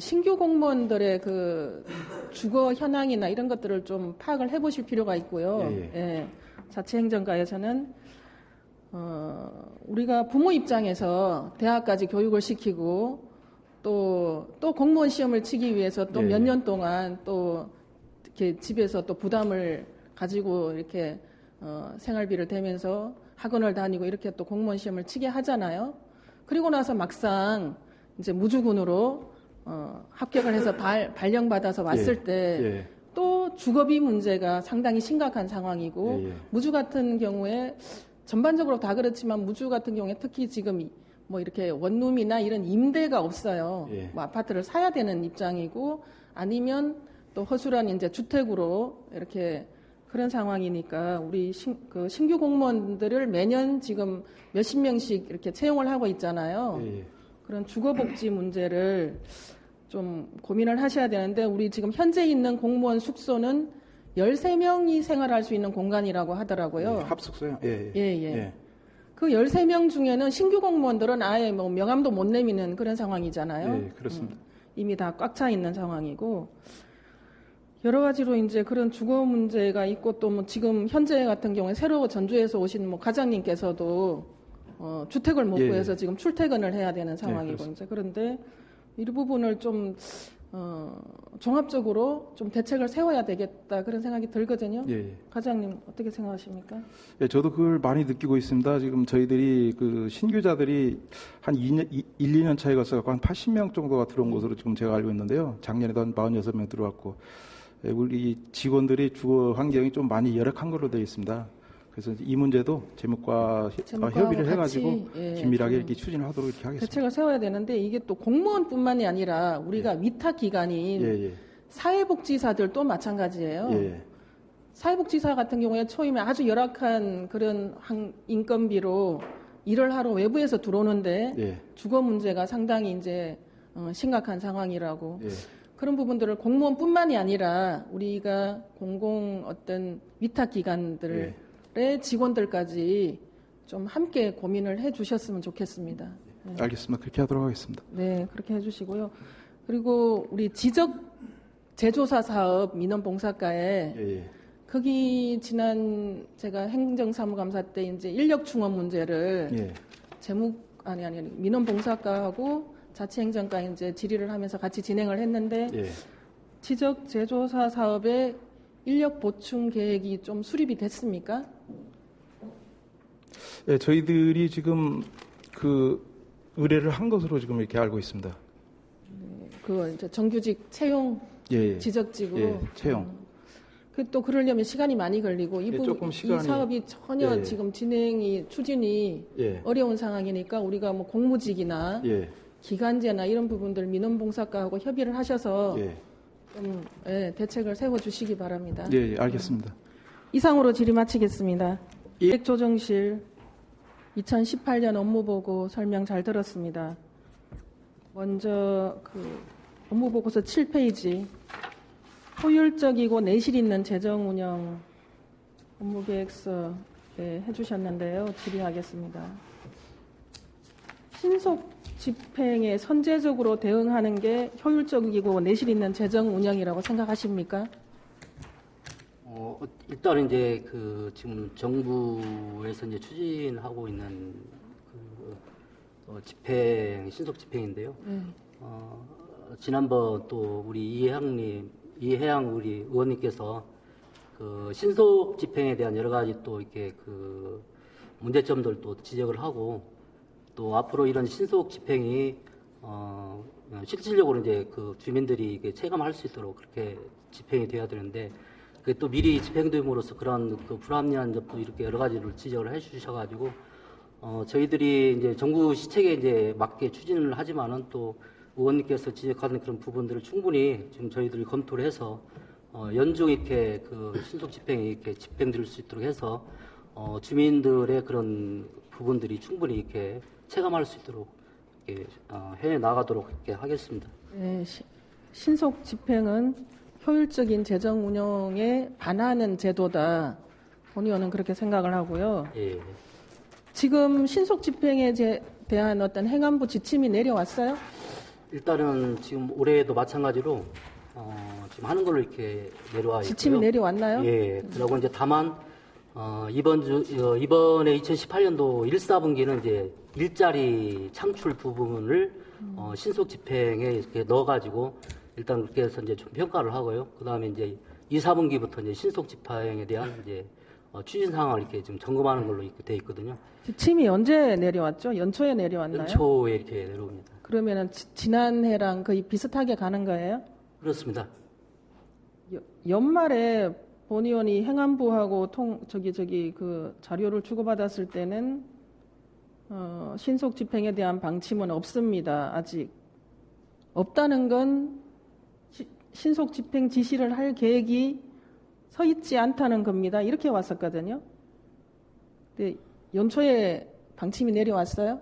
S1: 신규 공무원들의 그 주거 현황이나 이런 것들을 좀 파악을 해보실 필요가 있고요. 자치행정과에서는 우리가 부모 입장에서 대학까지 교육을 시키고 또 공무원 시험을 치기 위해서 또 몇 년 동안 또 이렇게 집에서 또 부담을 가지고 이렇게 생활비를 대면서 학원을 다니고 이렇게 또 공무원 시험을 치게 하잖아요. 그리고 나서 막상 이제 무주군으로 합격을 해서 발령받아서 왔을 때 또 주거비 문제가 상당히 심각한 상황이고 무주 같은 경우에 전반적으로 다 그렇지만 무주 같은 경우에 특히 지금 뭐 이렇게 원룸이나 이런 임대가 없어요. 뭐 아파트를 사야 되는 입장이고 아니면 또 허술한 이제 주택으로 이렇게 그런 상황이니까 우리 신규 공무원들을 매년 지금 몇십 명씩 이렇게 채용을 하고 있잖아요. 그런 주거복지 문제를 좀 고민을 하셔야 되는데 우리 지금 현재 있는 공무원 숙소는 13명이 생활할 수 있는 공간이라고 하더라고요.
S5: 합숙소요?
S1: 그 13명 중에는 신규 공무원들은 아예 뭐 명함도 못 내미는 그런 상황이잖아요.
S5: 그렇습니다.
S1: 이미 다 꽉 차 있는 상황이고 여러 가지로 이제 그런 주거 문제가 있고 또 뭐 지금 현재 같은 경우에 새로 전주에서 오신 뭐 과장님께서도 주택을 못 구해서 지금 출퇴근을 해야 되는 상황이고 이제 그런데 이 부분을 좀 종합적으로 좀 대책을 세워야 되겠다 그런 생각이 들거든요. 과장님 어떻게 생각하십니까?
S5: 저도 그걸 많이 느끼고 있습니다. 지금 저희들이 그 신규자들이 한 2년 차에 걸쳐 한 80명 정도가 들어온 것으로 지금 제가 알고 있는데요. 작년에도 한 46명 들어왔고 우리 직원들이 주거 환경이 좀 많이 열악한 걸로 되어 있습니다. 그래서 이 문제도 재무과 협의를 해가지고 긴밀하게 이렇게 추진하도록 이렇게 하겠습니다.
S1: 대책을 세워야 되는데 이게 또 공무원뿐만이 아니라 우리가 위탁 기관인 사회복지사들도 마찬가지예요. 사회복지사 같은 경우에 초임에 아주 열악한 그런 인건비로 일을 하러 외부에서 들어오는데
S5: 예.
S1: 주거 문제가 상당히 이제 심각한 상황이라고.
S5: 예.
S1: 그런 부분들을 공무원뿐만이 아니라 우리가 공공 어떤 위탁 기관들의 직원들까지 좀 함께 고민을 해 주셨으면 좋겠습니다. 네.
S5: 알겠습니다. 그렇게 하도록 하겠습니다.
S1: 네, 그렇게 해 주시고요. 그리고 우리 지적 재조사 사업 민원봉사과에
S5: 예.
S1: 거기 지난 제가 행정사무감사 때 이제 인력 충원 문제를
S5: 예.
S1: 아니 민원봉사과하고 자치행정과 이제 질의를 하면서 같이 진행을 했는데
S5: 예.
S1: 지적 재조사 사업에 인력 보충 계획이 좀 수립이 됐습니까?
S5: 예, 저희들이 지금 그 의뢰를 한 것으로 지금 이렇게 알고 있습니다.
S1: 그 이제 정규직 채용
S5: 예.
S1: 지적직으로
S5: 예, 채용.
S1: 또 그러려면 시간이 많이 걸리고
S5: 예, 조금
S1: 이
S5: 시간이-
S1: 사업이 전혀
S5: 예.
S1: 지금 추진이
S5: 예.
S1: 어려운 상황이니까 우리가 뭐 공무직이나
S5: 예.
S1: 기간제나 이런 부분들 민원봉사과하고 협의를 하셔서
S5: 예.
S1: 좀 대책을 세워주시기 바랍니다.
S5: 예, 예, 알겠습니다.
S1: 이상으로 질의 마치겠습니다. 기획조정실 2018년 업무보고 설명 잘 들었습니다. 먼저 그 업무보고서 7페이지 효율적이고 내실 있는 재정운영 업무계획서 해주셨는데요. 질의하겠습니다. 신속 집행에 선제적으로 대응하는 게 효율적이고 내실 있는 재정운영이라고 생각하십니까?
S6: 일단 이제 지금 정부에서 이제 추진하고 있는 집행, 신속 집행인데요. 지난번 또 우리 이해양 우리 의원님께서 신속 집행에 대한 여러 가지 또 이렇게 문제점들도 지적을 하고 또 앞으로 이런 신속 집행이 실질적으로 이제 주민들이 이게 체감할 수 있도록 그렇게 집행이 돼야 되는데 그게 또 미리 집행됨으로써 그런 불합리한 점도 이렇게 여러 가지를 지적을 해주셔가지고 저희들이 이제 정부 시책에 이제 맞게 추진을 하지만은 또 의원님께서 지적하는 그런 부분들을 충분히 지금 저희들이 검토를 해서 연중 이렇게 신속 집행이 이렇게 집행될 수 있도록 해서 주민들의 그런 부분들이 충분히 이렇게 체감할 수 있도록 이렇게 해 나가도록 이렇게 하겠습니다.
S1: 네, 신속 집행은 효율적인 재정 운영에 반하는 제도다. 본 의원은 그렇게 생각을 하고요.
S6: 예.
S1: 지금 신속 집행에 대한 어떤 행안부 지침이 내려왔어요?
S6: 일단은 지금 올해도 마찬가지로 지금 하는 걸로 이렇게 내려와 있고요.
S1: 지침이 내려왔나요?
S6: 예. 그리고 이제 다만 이번에 2018년도 1, 4분기는 이제 일자리 창출 부분을 신속 집행에 이렇게 넣어가지고 일단 그렇게 해서 이제 좀 평가를 하고요. 그 다음에 이제 2, 4분기부터 이제 신속 집행에 대한 이제 추진 상황을 이렇게 좀 점검하는 걸로 이렇게 돼 있거든요.
S1: 지침이 언제 내려왔죠? 연초에 내려왔나요?
S6: 연초에 이렇게 내려옵니다.
S1: 그러면은 지난해랑 거의 비슷하게 가는 거예요?
S6: 그렇습니다.
S1: 연말에 본 의원이 행안부하고 그 자료를 주고받았을 때는 신속 집행에 대한 방침은 없습니다. 아직 없다는 건 신속 집행 지시를 할 계획이 서 있지 않다는 겁니다. 이렇게 왔었거든요. 근데 연초에 방침이 내려왔어요?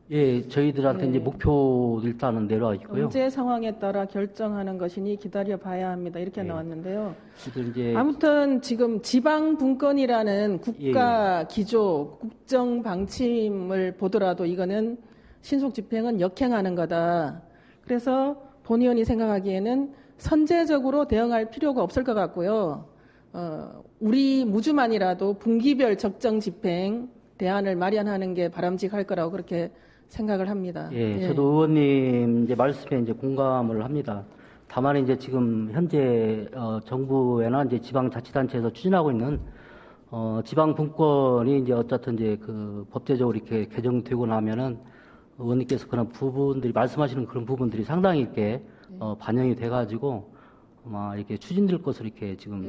S6: 예, 저희들한테
S1: 네.
S6: 이제 목표 일단은 내려와 있고요.
S1: 경제 상황에 따라 결정하는 것이니 기다려 봐야 합니다. 이렇게
S6: 네.
S1: 나왔는데요.
S6: 그래서 이제
S1: 아무튼 지금 지방 분권이라는 국가 기조, 국정 방침을 보더라도 이거는 신속 집행은 역행하는 거다. 그래서 본 의원이 생각하기에는 선제적으로 대응할 필요가 없을 것 같고요. 우리 무주만이라도 분기별 적정 집행 대안을 마련하는 게 바람직할 거라고 그렇게 생각을 합니다.
S6: 예, 저도 의원님 이제 말씀에 이제 공감을 합니다. 다만 이제 지금 현재 정부에나 이제 지방자치단체에서 추진하고 있는 지방 분권이 이제 어쨌든 이제 법제적으로 이렇게 개정되고 나면은 의원님께서 그런 부분들이 말씀하시는 그런 부분들이 상당히 이렇게 반영이 돼가지고 아마 이렇게 추진될 것으로 이렇게 지금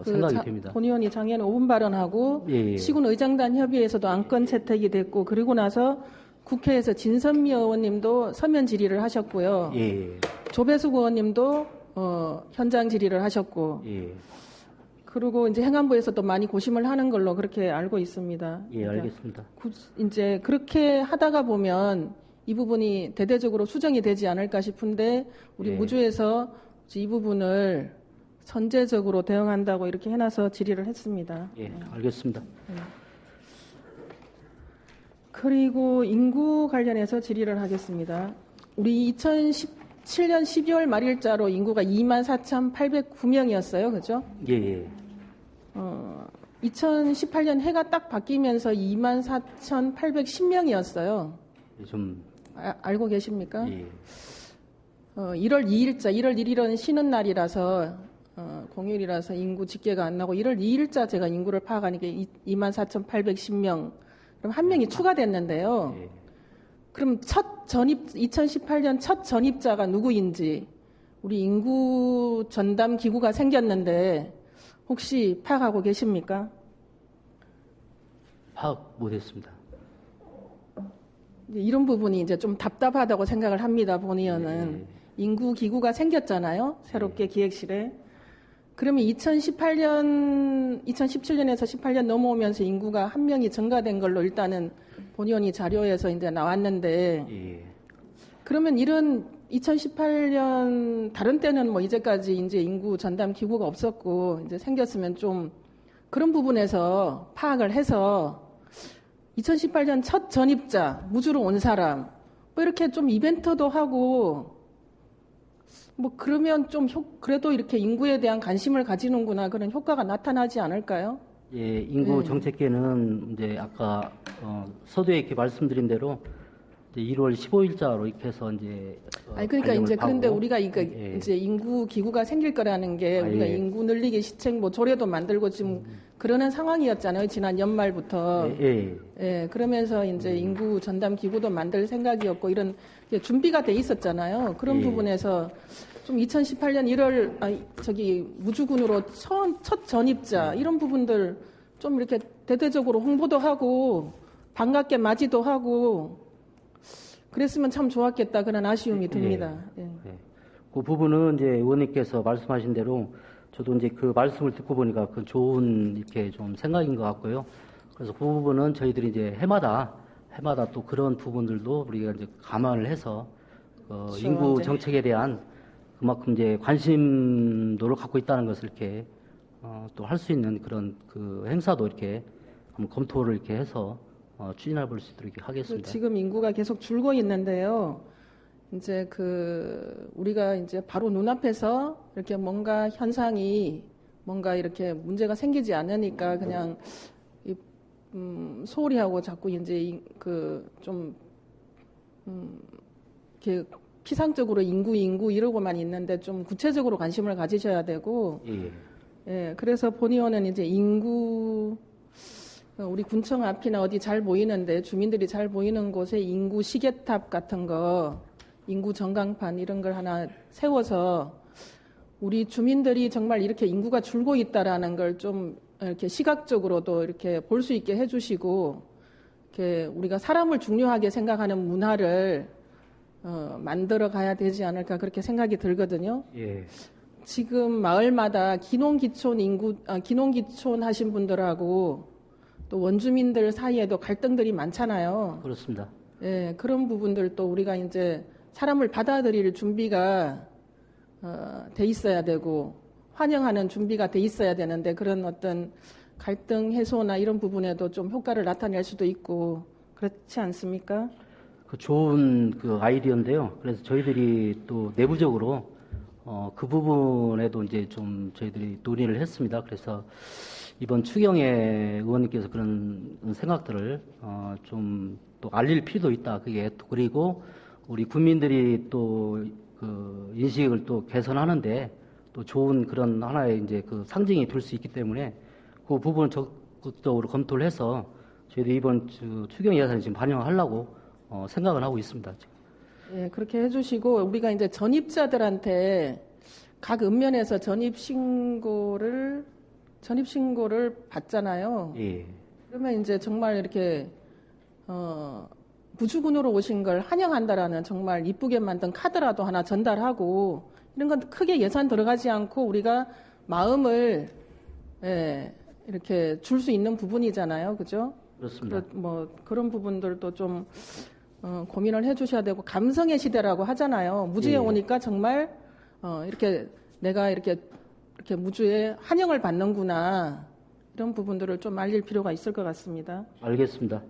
S6: 생각이 됩니다.
S1: 본 의원이 작년에 5분 발언하고 시군 의장단 협의회에서도 안건 채택이 됐고 그리고 나서 국회에서 진선미 의원님도 서면 질의를 하셨고요.
S6: 예.
S1: 조배숙 의원님도 현장 질의를 하셨고 그리고 이제 행안부에서도 많이 고심을 하는 걸로 그렇게 알고 있습니다.
S6: 예, 알겠습니다.
S1: 이제 그렇게 하다가 보면 이 부분이 대대적으로 수정이 되지 않을까 싶은데 우리
S6: 예.
S1: 무주에서 이 부분을 선제적으로 대응한다고 이렇게 해놔서 질의를 했습니다.
S6: 예, 알겠습니다.
S1: 그리고 인구 관련해서 질의를 하겠습니다. 우리 2017년 12월 말일자로 인구가 24,809명이었어요. 그죠?
S6: 예, 예.
S1: 2018년 해가 딱 바뀌면서 24,810명이었어요.
S6: 좀,
S1: 알고 계십니까?
S6: 예.
S1: 1월 2일자, 1월 1일은 쉬는 날이라서 공휴일이라서 인구 집계가 안 나고 1월 2일자 제가 인구를 파악하니까 24,810명. 그럼 한 명이 추가됐는데요.
S6: 예.
S1: 그럼 2018년 첫 전입자가 누구인지 우리 인구 전담 기구가 생겼는데 혹시 파악하고 계십니까?
S6: 파악 못했습니다.
S1: 이런 부분이 이제 좀 답답하다고 생각을 합니다. 본의원은 인구 기구가 생겼잖아요. 새롭게 기획실에. 그러면 2017년에서 18년 넘어오면서 인구가 한 명이 증가된 걸로 일단은 본의원이 자료에서 이제 나왔는데
S6: 예.
S1: 그러면 이런 2018년 다른 때는 뭐 이제까지 이제 인구 전담 기구가 없었고 이제 생겼으면 좀 그런 부분에서 파악을 해서 2018년 첫 전입자 무주로 온 사람 뭐 이렇게 좀 이벤트도 하고 뭐 그러면 좀 그래도 이렇게 인구에 대한 관심을 가지는구나 그런 효과가 나타나지 않을까요?
S6: 예, 인구 정책계는 이제 아까 서두에 이렇게 말씀드린 대로 이제 1월 15일자로 이렇게 해서 이제
S1: 아니 그러니까 이제 그런데 우리가
S6: 예.
S1: 이제 인구 기구가 생길 거라는 게 우리가
S6: 예.
S1: 인구 늘리기 시책 뭐 조례도 만들고 지금 그러는 상황이었잖아요. 지난 연말부터.
S6: 예.
S1: 예, 그러면서 이제 인구 전담 기구도 만들 생각이었고 이런 게 준비가 돼 있었잖아요. 그런
S6: 예.
S1: 부분에서 좀 2018년 1월 무주군으로 첫 전입자 이런 부분들 좀 이렇게 대대적으로 홍보도 하고 반갑게 맞이도 하고 그랬으면 참 좋았겠다 그런 아쉬움이 듭니다. 예.
S6: 예. 그 부분은 이제 의원님께서 말씀하신 대로 저도 이제 그 말씀을 듣고 보니까 그 좋은 이렇게 좀 생각인 것 같고요. 그래서 그 부분은 저희들이 이제 해마다 또 그런 부분들도 우리가 이제 감안을 해서
S1: 그렇죠.
S6: 인구
S1: 이제.
S6: 정책에 대한 그만큼 이제 관심도를 갖고 있다는 것을 이렇게 또 할 수 있는 그런 그 행사도 이렇게 한번 검토를 이렇게 해서 추진해 볼 수 있도록 하겠습니다.
S1: 지금 인구가 계속 줄고 있는데요. 이제 우리가 이제 바로 눈앞에서 이렇게 뭔가 현상이 뭔가 이렇게 문제가 생기지 않으니까 그냥 소홀히 하고 자꾸 이제 이렇게 피상적으로 인구 이러고만 있는데 좀 구체적으로 관심을 가지셔야 되고 예, 그래서 본의원은 이제 우리 군청 앞이나 어디 잘 보이는데 주민들이 잘 보이는 곳에 인구 시계탑 같은 거, 인구 전광판 이런 걸 하나 세워서 우리 주민들이 정말 이렇게 인구가 줄고 있다라는 걸 좀 이렇게 시각적으로도 이렇게 볼 수 있게 해주시고, 이렇게 우리가 사람을 중요하게 생각하는 문화를 만들어 가야 되지 않을까 그렇게 생각이 들거든요.
S6: 예.
S1: 지금 마을마다 기농기촌 하신 분들하고 또 원주민들 사이에도 갈등들이 많잖아요.
S6: 그렇습니다.
S1: 예, 그런 부분들도 우리가 이제 사람을 받아들일 준비가 돼 있어야 되고 환영하는 준비가 돼 있어야 되는데 그런 어떤 갈등 해소나 이런 부분에도 좀 효과를 나타낼 수도 있고 그렇지 않습니까?
S6: 그 좋은 그 아이디어인데요. 그래서 저희들이 또 내부적으로 그 부분에도 이제 좀 저희들이 논의를 했습니다. 그래서 이번 추경에 의원님께서 그런 생각들을 좀 또 알릴 필요도 있다. 그게 그리고 우리 국민들이 또 그 인식을 또 개선하는데 또 좋은 그런 하나의 이제 그 상징이 될 수 있기 때문에 그 부분을 적극적으로 검토를 해서 저희도 이번 추경 예산에 지금 반영하려고 생각을 하고 있습니다. 지금.
S1: 예, 그렇게 해주시고 우리가 이제 전입자들한테 각 읍면에서 전입신고를 받잖아요.
S6: 예.
S1: 그러면 이제 정말 이렇게 무주군으로 오신 걸 환영한다라는 정말 이쁘게 만든 카드라도 하나 전달하고 이런 건 크게 예산 들어가지 않고 우리가 마음을 예, 이렇게 줄 수 있는 부분이잖아요. 그죠?
S6: 그렇습니다.
S1: 그런 부분들도 좀 고민을 해주셔야 되고, 감성의 시대라고 하잖아요. 무주에
S6: 예.
S1: 오니까 정말 이렇게 내가 이렇게 무주에 환영을 받는구나, 이런 부분들을 좀 알릴 필요가 있을 것 같습니다.
S6: 알겠습니다.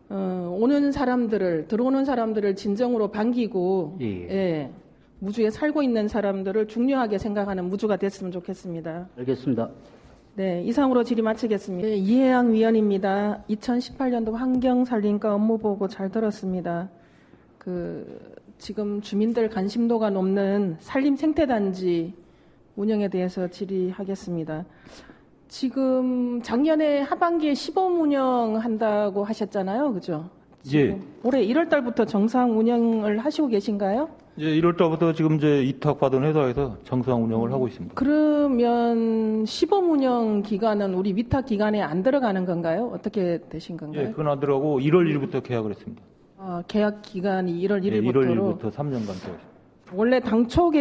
S1: 들어오는 사람들을 진정으로 반기고,
S6: 예.
S1: 예, 무주에 살고 있는 사람들을 중요하게 생각하는 무주가 됐으면 좋겠습니다.
S6: 알겠습니다.
S1: 네, 이상으로 질의 마치겠습니다. 네, 이혜양 위원입니다. 2018년도 환경산림과 업무보고 잘 들었습니다. 지금 주민들 관심도가 높는 산림생태단지 운영에 대해서 질의하겠습니다. 지금 작년에 하반기에 시범 운영한다고 하셨잖아요. 그죠?
S7: 예.
S1: 올해 1월 달부터 정상 운영을 하시고 계신가요?
S7: 예, 1월 달부터 지금 이제 이탁받은 회사에서 정상 운영을 하고 있습니다.
S1: 그러면 시범 운영 기간은 우리 위탁 기간에 안 들어가는 건가요? 어떻게 되신 건가요?
S7: 예, 그건 안 들어가고 1월 1일부터 계약을 했습니다.
S1: 계약 기간이 1월
S7: 예,
S1: 1일부터로
S7: 1월 1일부터 3년간 계약.
S1: 원래 당초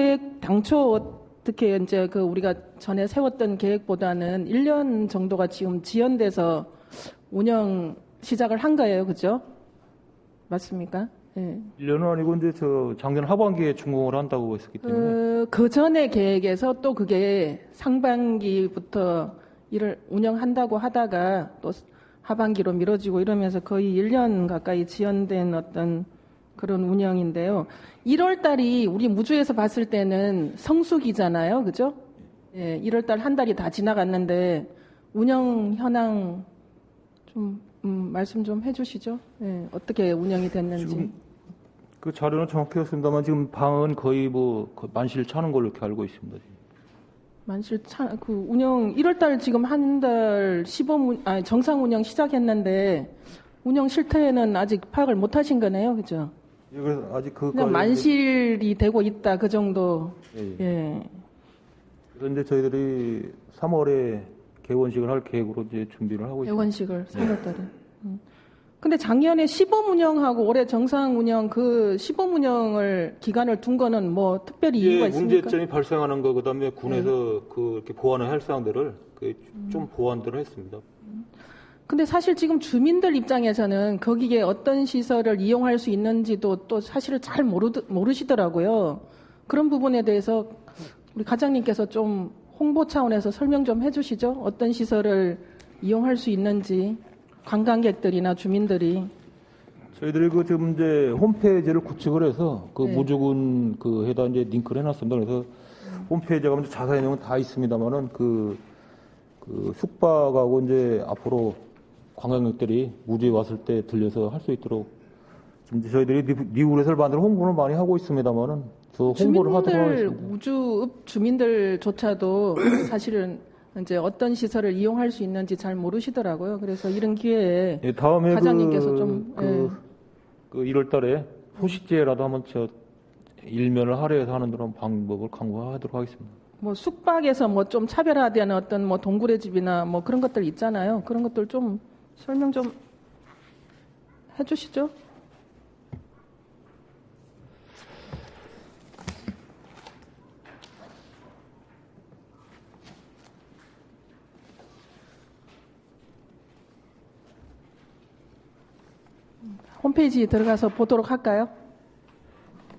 S1: 어떻게 이제 우리가 전에 세웠던 계획보다는 1년 정도가 지금 지연돼서 운영 시작을 한 거예요. 그죠? 맞습니까? 예.
S7: 1년은 아니고 이제 작년 하반기에 준공을 한다고 했었기 때문에
S1: 그 전에 계획에서 또 그게 상반기부터 일을 운영한다고 하다가 또 하반기로 미뤄지고 이러면서 거의 1년 가까이 지연된 어떤 그런 운영인데요. 1월 달이 우리 무주에서 봤을 때는 성수기잖아요. 그죠? 예, 1월 달 한 달이 다 지나갔는데 운영 현황 좀 말씀 좀 해주시죠. 예, 어떻게 운영이 됐는지.
S7: 지금 그 자료는 정확히 없습니다만 지금 방은 거의 만실 차는 걸로 이렇게 알고 있습니다. 지금.
S1: 운영 1월 달 지금 한 달 정상 운영 시작했는데 운영 실태는 아직 파악을 못 하신 거네요. 그죠?
S7: 예, 그래서 아직
S1: 그냥 만실이 되고 있다, 그 정도.
S7: 예.
S1: 예.
S7: 그래서 이제 저희들이 3월에 개원식을 할 계획으로 이제 준비를 하고 있습니다.
S1: 개원식을 3월 달에. 근데 작년에 시범 운영하고 올해 정상 운영 시범 운영을 기간을 둔 거는 뭐 특별히 이유가
S7: 예,
S1: 있습니까?
S7: 문제점이 발생하는 거 그다음에 군에서 이렇게 보완을 할 사항들을 좀 보완들을 했습니다.
S1: 근데 사실 지금 주민들 입장에서는 거기에 어떤 시설을 이용할 수 있는지도 또 사실을 잘 모르시더라고요. 그런 부분에 대해서 우리 과장님께서 좀 홍보 차원에서 설명 좀 해주시죠. 어떤 시설을 이용할 수 있는지 관광객들이나 주민들이.
S7: 저희들이 지금 이제 홈페이지를 구축을 해서
S1: 네.
S7: 무주군 해다 이제 링크를 해놨습니다. 그래서 홈페이지에 가면 자세한 내용은 다 있습니다만은 숙박하고 이제 앞으로 관광객들이 무주에 왔을 때 들려서 할 수 있도록 지금 저희들이 리우렛을 만들어 홍보를 많이 하고 있습니다만은 저 홍보를 하도록 하겠습니다.
S1: 무주읍 주민들조차도 사실은 이제 어떤 시설을 이용할 수 있는지 잘 모르시더라고요. 그래서 이런 기회에
S7: 예, 다음에
S1: 과장님께서 좀
S7: 1월 달에 소식지에라도 한번 일면을 할애해서 하는 그런 방법을 강구하도록 하겠습니다.
S1: 뭐 숙박에서 뭐 좀 차별화된 어떤 뭐 동굴의 집이나 뭐 그런 것들 있잖아요. 그런 것들 좀 설명 좀 해주시죠. 홈페이지 들어가서 보도록 할까요?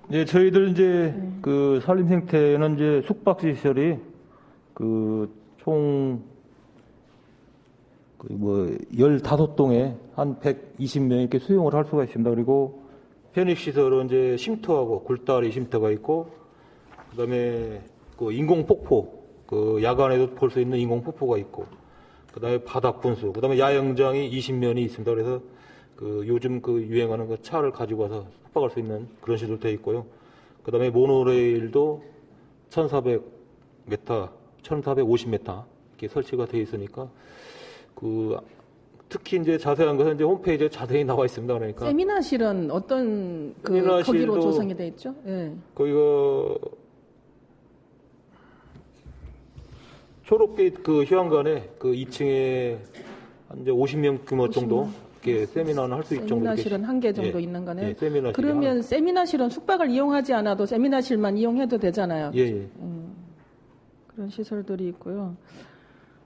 S7: 네, 저희들 이제 산림생태는 이제 숙박시설이 총 15동에 한 120명 이렇게 수용을 할 수가 있습니다. 그리고 편익시설은 이제 쉼터하고 굴다리 쉼터가 있고, 그 다음에 인공폭포, 야간에도 볼 수 있는 인공폭포가 있고, 그 다음에 바닥분수, 그 다음에 야영장이 20면이 있습니다. 그래서 요즘 유행하는 차를 가지고 와서 숙박할 수 있는 그런 시설도 되어 있고요. 그 다음에 모노레일도 1400m, 1450m 이렇게 설치가 되어 있으니까, 특히 이제 자세한 것은 이제 홈페이지에 자세히 나와 있습니다. 그러니까.
S1: 세미나실은 어떤
S7: 세미나실도
S1: 거기로 조성이 되어 있죠? 예.
S7: 거기가 초록빛 휴양관에 2층에 한 이제 50명 규모 정도 이렇게 세미나는 할 수 있을 정도.
S1: 세미나실은 한 개 정도
S7: 예.
S1: 있는 거네요.
S7: 예, 세미나실이
S1: 그러면 세미나실은 숙박을 이용하지 않아도 세미나실만 이용해도 되잖아요.
S7: 예, 예.
S1: 그런 시설들이 있고요.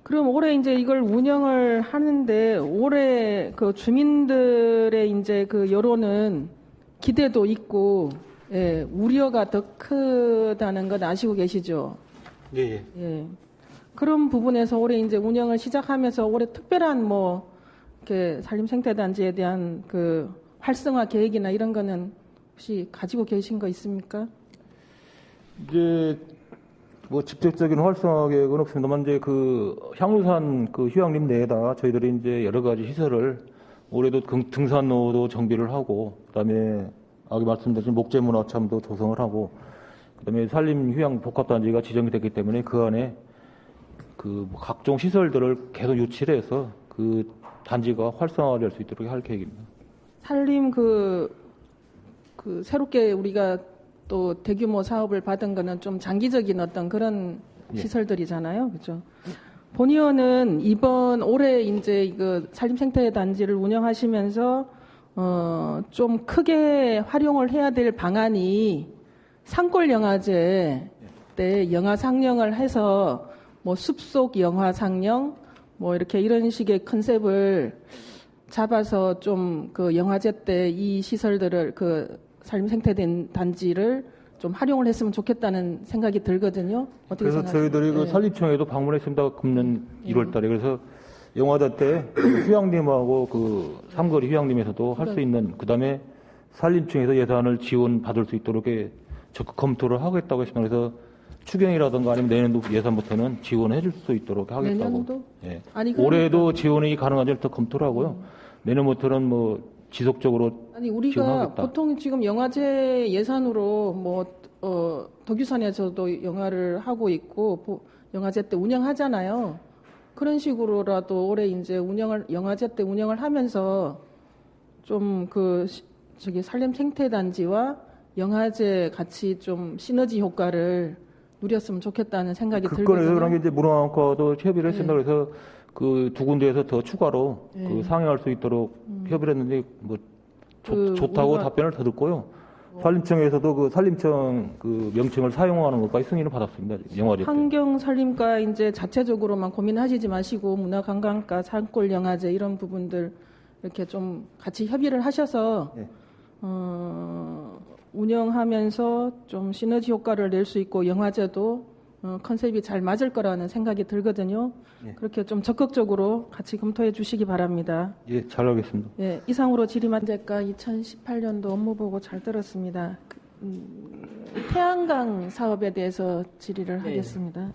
S1: 그럼 올해 이제 이걸 운영을 하는데 올해 그 주민들의 이제 그 여론은 기대도 있고 예, 우려가 더 크다는 건 아시고 계시죠?
S7: 예.
S1: 예. 그런 부분에서 올해 이제 운영을 시작하면서 올해 특별한 뭐 이렇게 산림생태단지에 대한 그 활성화 계획이나 이런 거는 혹시 가지고 계신 거 있습니까?
S7: 이제 뭐 직접적인 활성화 계획은 없습니다만 이제 그 향루산 그 휴양림 내에다 저희들이 이제 여러 가지 시설을 올해도 등산로도 정비를 하고 그다음에 아까 말씀드린 목재문화참도 조성을 하고 그다음에 산림 휴양 복합단지가 지정이 됐기 때문에 그 안에 그 각종 시설들을 계속 유치를 해서 그 단지가 활성화될 수 있도록 할 계획입니다.
S1: 산림 그 새롭게 우리가 또 대규모 사업을 받은 거는 좀 장기적인 어떤 그런
S7: 예.
S1: 시설들이잖아요. 그죠? 본 의원은 이번 올해 이제 그 산림생태단지를 운영하시면서 좀 크게 활용을 해야 될 방안이 산골 영화제 때 영화 상영을 해서 뭐 숲속 영화 상영 뭐 이렇게 이런 식의 컨셉을 잡아서 좀 그 영화제 때 이 시설들을 그 산림생태단지를 좀 활용을 했으면 좋겠다는 생각이 들거든요. 어떻게
S7: 그래서
S1: 생각하세요?
S7: 저희들이 그
S1: 네.
S7: 산림청에도 방문했습니다. 금년 1월달에 그래서 영화제 때 휴양림하고 그 삼거리 휴양림에서도 할 수 있는 그다음에 산림청에서 예산을 지원 받을 수 있도록 적극 검토를 하겠다고 했습니다. 그래서 추경이라든가 아니면 내년도 예산부터는 지원해 줄 수 있도록 하겠다고.
S1: 내년도?
S7: 예.
S1: 아니, 그러니까.
S7: 올해도 지원이 가능한지를 더 검토를 하고요. 내년부터는 뭐 지속적으로
S1: 아니 우리가
S7: 지원하겠다.
S1: 보통 지금 영화제 예산으로 뭐 덕유산에서도 영화를 하고 있고 영화제 때 운영하잖아요. 그런 식으로라도 올해 이제 영화제 때 운영을 하면서 좀 그 저기 산림생태단지와 영화제 같이 좀 시너지 효과를 누렸으면 좋겠다는 생각이
S7: 그 건에서
S1: 들거든요.
S7: 그런 게 이제 문화관과도 협의를 했습니다.
S1: 네.
S7: 그래서 그 두 군데에서 더 추가로
S1: 네.
S7: 그 상영할 수 있도록 협의를 했는데 뭐
S1: 그
S7: 좋다고
S1: 우리가
S7: 답변을 더 듣고요. 산림청에서도 그 산림청 그 명칭을 사용하는 것까지 승인을 받았습니다. 영화제 때.
S1: 환경산림과 이제 자체적으로만 고민하시지 마시고 문화관광과 산골 영화제 이런 부분들 이렇게 좀 같이 협의를 하셔서
S7: 네.
S1: 운영하면서 좀 시너지 효과를 낼 수 있고 영화제도 컨셉이 잘 맞을 거라는 생각이 들거든요.
S7: 예.
S1: 그렇게 좀 적극적으로 같이 검토해 주시기 바랍니다.
S7: 예, 잘 알겠습니다.
S1: 예, 이상으로 지리만재과 2018년도 업무 보고 잘 들었습니다. 태양광 사업에 대해서 질의를 하겠습니다.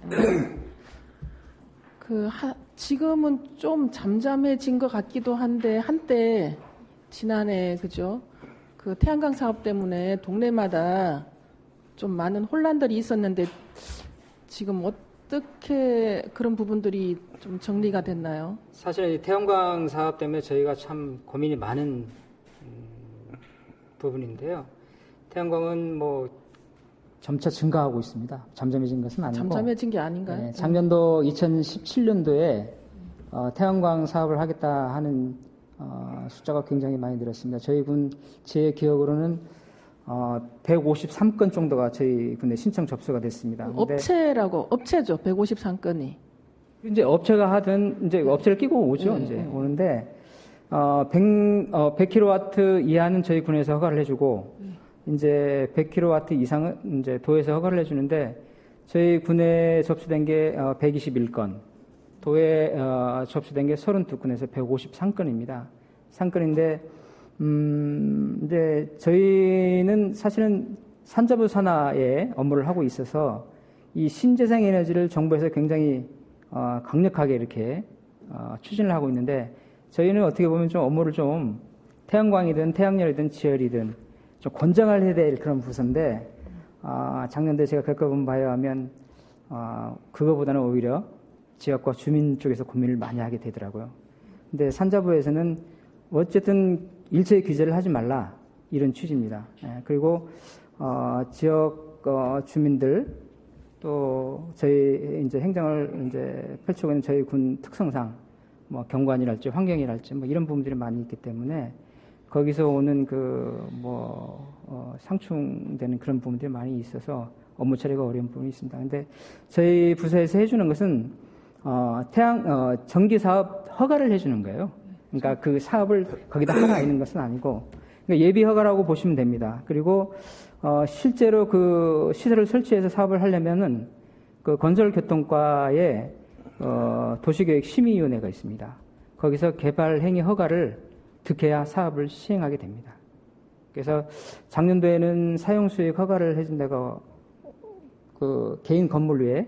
S1: 지금은 좀 잠잠해진 것 같기도 한데 한때 지난해 그죠? 그 태양광 사업 때문에 동네마다 좀 많은 혼란들이 있었는데 지금 어떻게 그런 부분들이 좀 정리가 됐나요?
S8: 사실 이 태양광 사업 때문에 저희가 참 고민이 많은 부분인데요. 태양광은 뭐 점차 증가하고 있습니다. 잠잠해진 것은 아니고.
S1: 잠잠해진 게 아닌가요?
S8: 네, 작년도 2017년도에 태양광 사업을 하겠다 하는 숫자가 굉장히 많이 늘었습니다. 저희 군 제 기억으로는 153건 정도가 저희 군에 신청 접수가 됐습니다.
S1: 업체죠. 153건이.
S8: 이제 업체가 하든 이제 업체를 끼고 오죠.
S1: 네,
S8: 이제
S1: 네.
S8: 오는데 100kW 이하는 저희 군에서 허가를 해주고 이제 100kW 이상은 이제 도에서 허가를 해주는데 저희 군에 접수된 게 121건, 도에 접수된 게 32건에서 153건입니다. 상건인데 이제 저희는 사실은 산자부 산하에 업무를 하고 있어서 이 신재생 에너지를 정부에서 굉장히 강력하게 이렇게 추진을 하고 있는데 저희는 어떻게 보면 좀 업무를 좀 태양광이든 태양열이든 지열이든 좀 권장을 해야 될 그런 부서인데 작년도에 제가 겪어본 바에 하면 그거보다는 오히려 지역과 주민 쪽에서 고민을 많이 하게 되더라고요. 근데 산자부에서는 어쨌든 일체의 규제를 하지 말라 이런 취지입니다. 예, 그리고 지역 주민들 또 저희 이제 행정을 이제 펼치고 있는 저희 군 특성상 뭐 경관이랄지 환경이랄지 뭐 이런 부분들이 많이 있기 때문에 거기서 오는 상충되는 그런 부분들이 많이 있어서 업무 처리가 어려운 부분이 있습니다. 근데 저희 부서에서 해주는 것은 전기 사업 허가를 해주는 거예요. 그러니까 그 사업을 거기다 하나 있는 것은 아니고 그러니까 예비 허가라고 보시면 됩니다. 그리고 실제로 그 시설을 설치해서 사업을 하려면은 그 건설교통과에 도시계획심의위원회가 있습니다. 거기서 개발행위 허가를 득해야 사업을 시행하게 됩니다. 그래서 작년도에는 사용수익 허가를 해준 데가 그 개인 건물 위에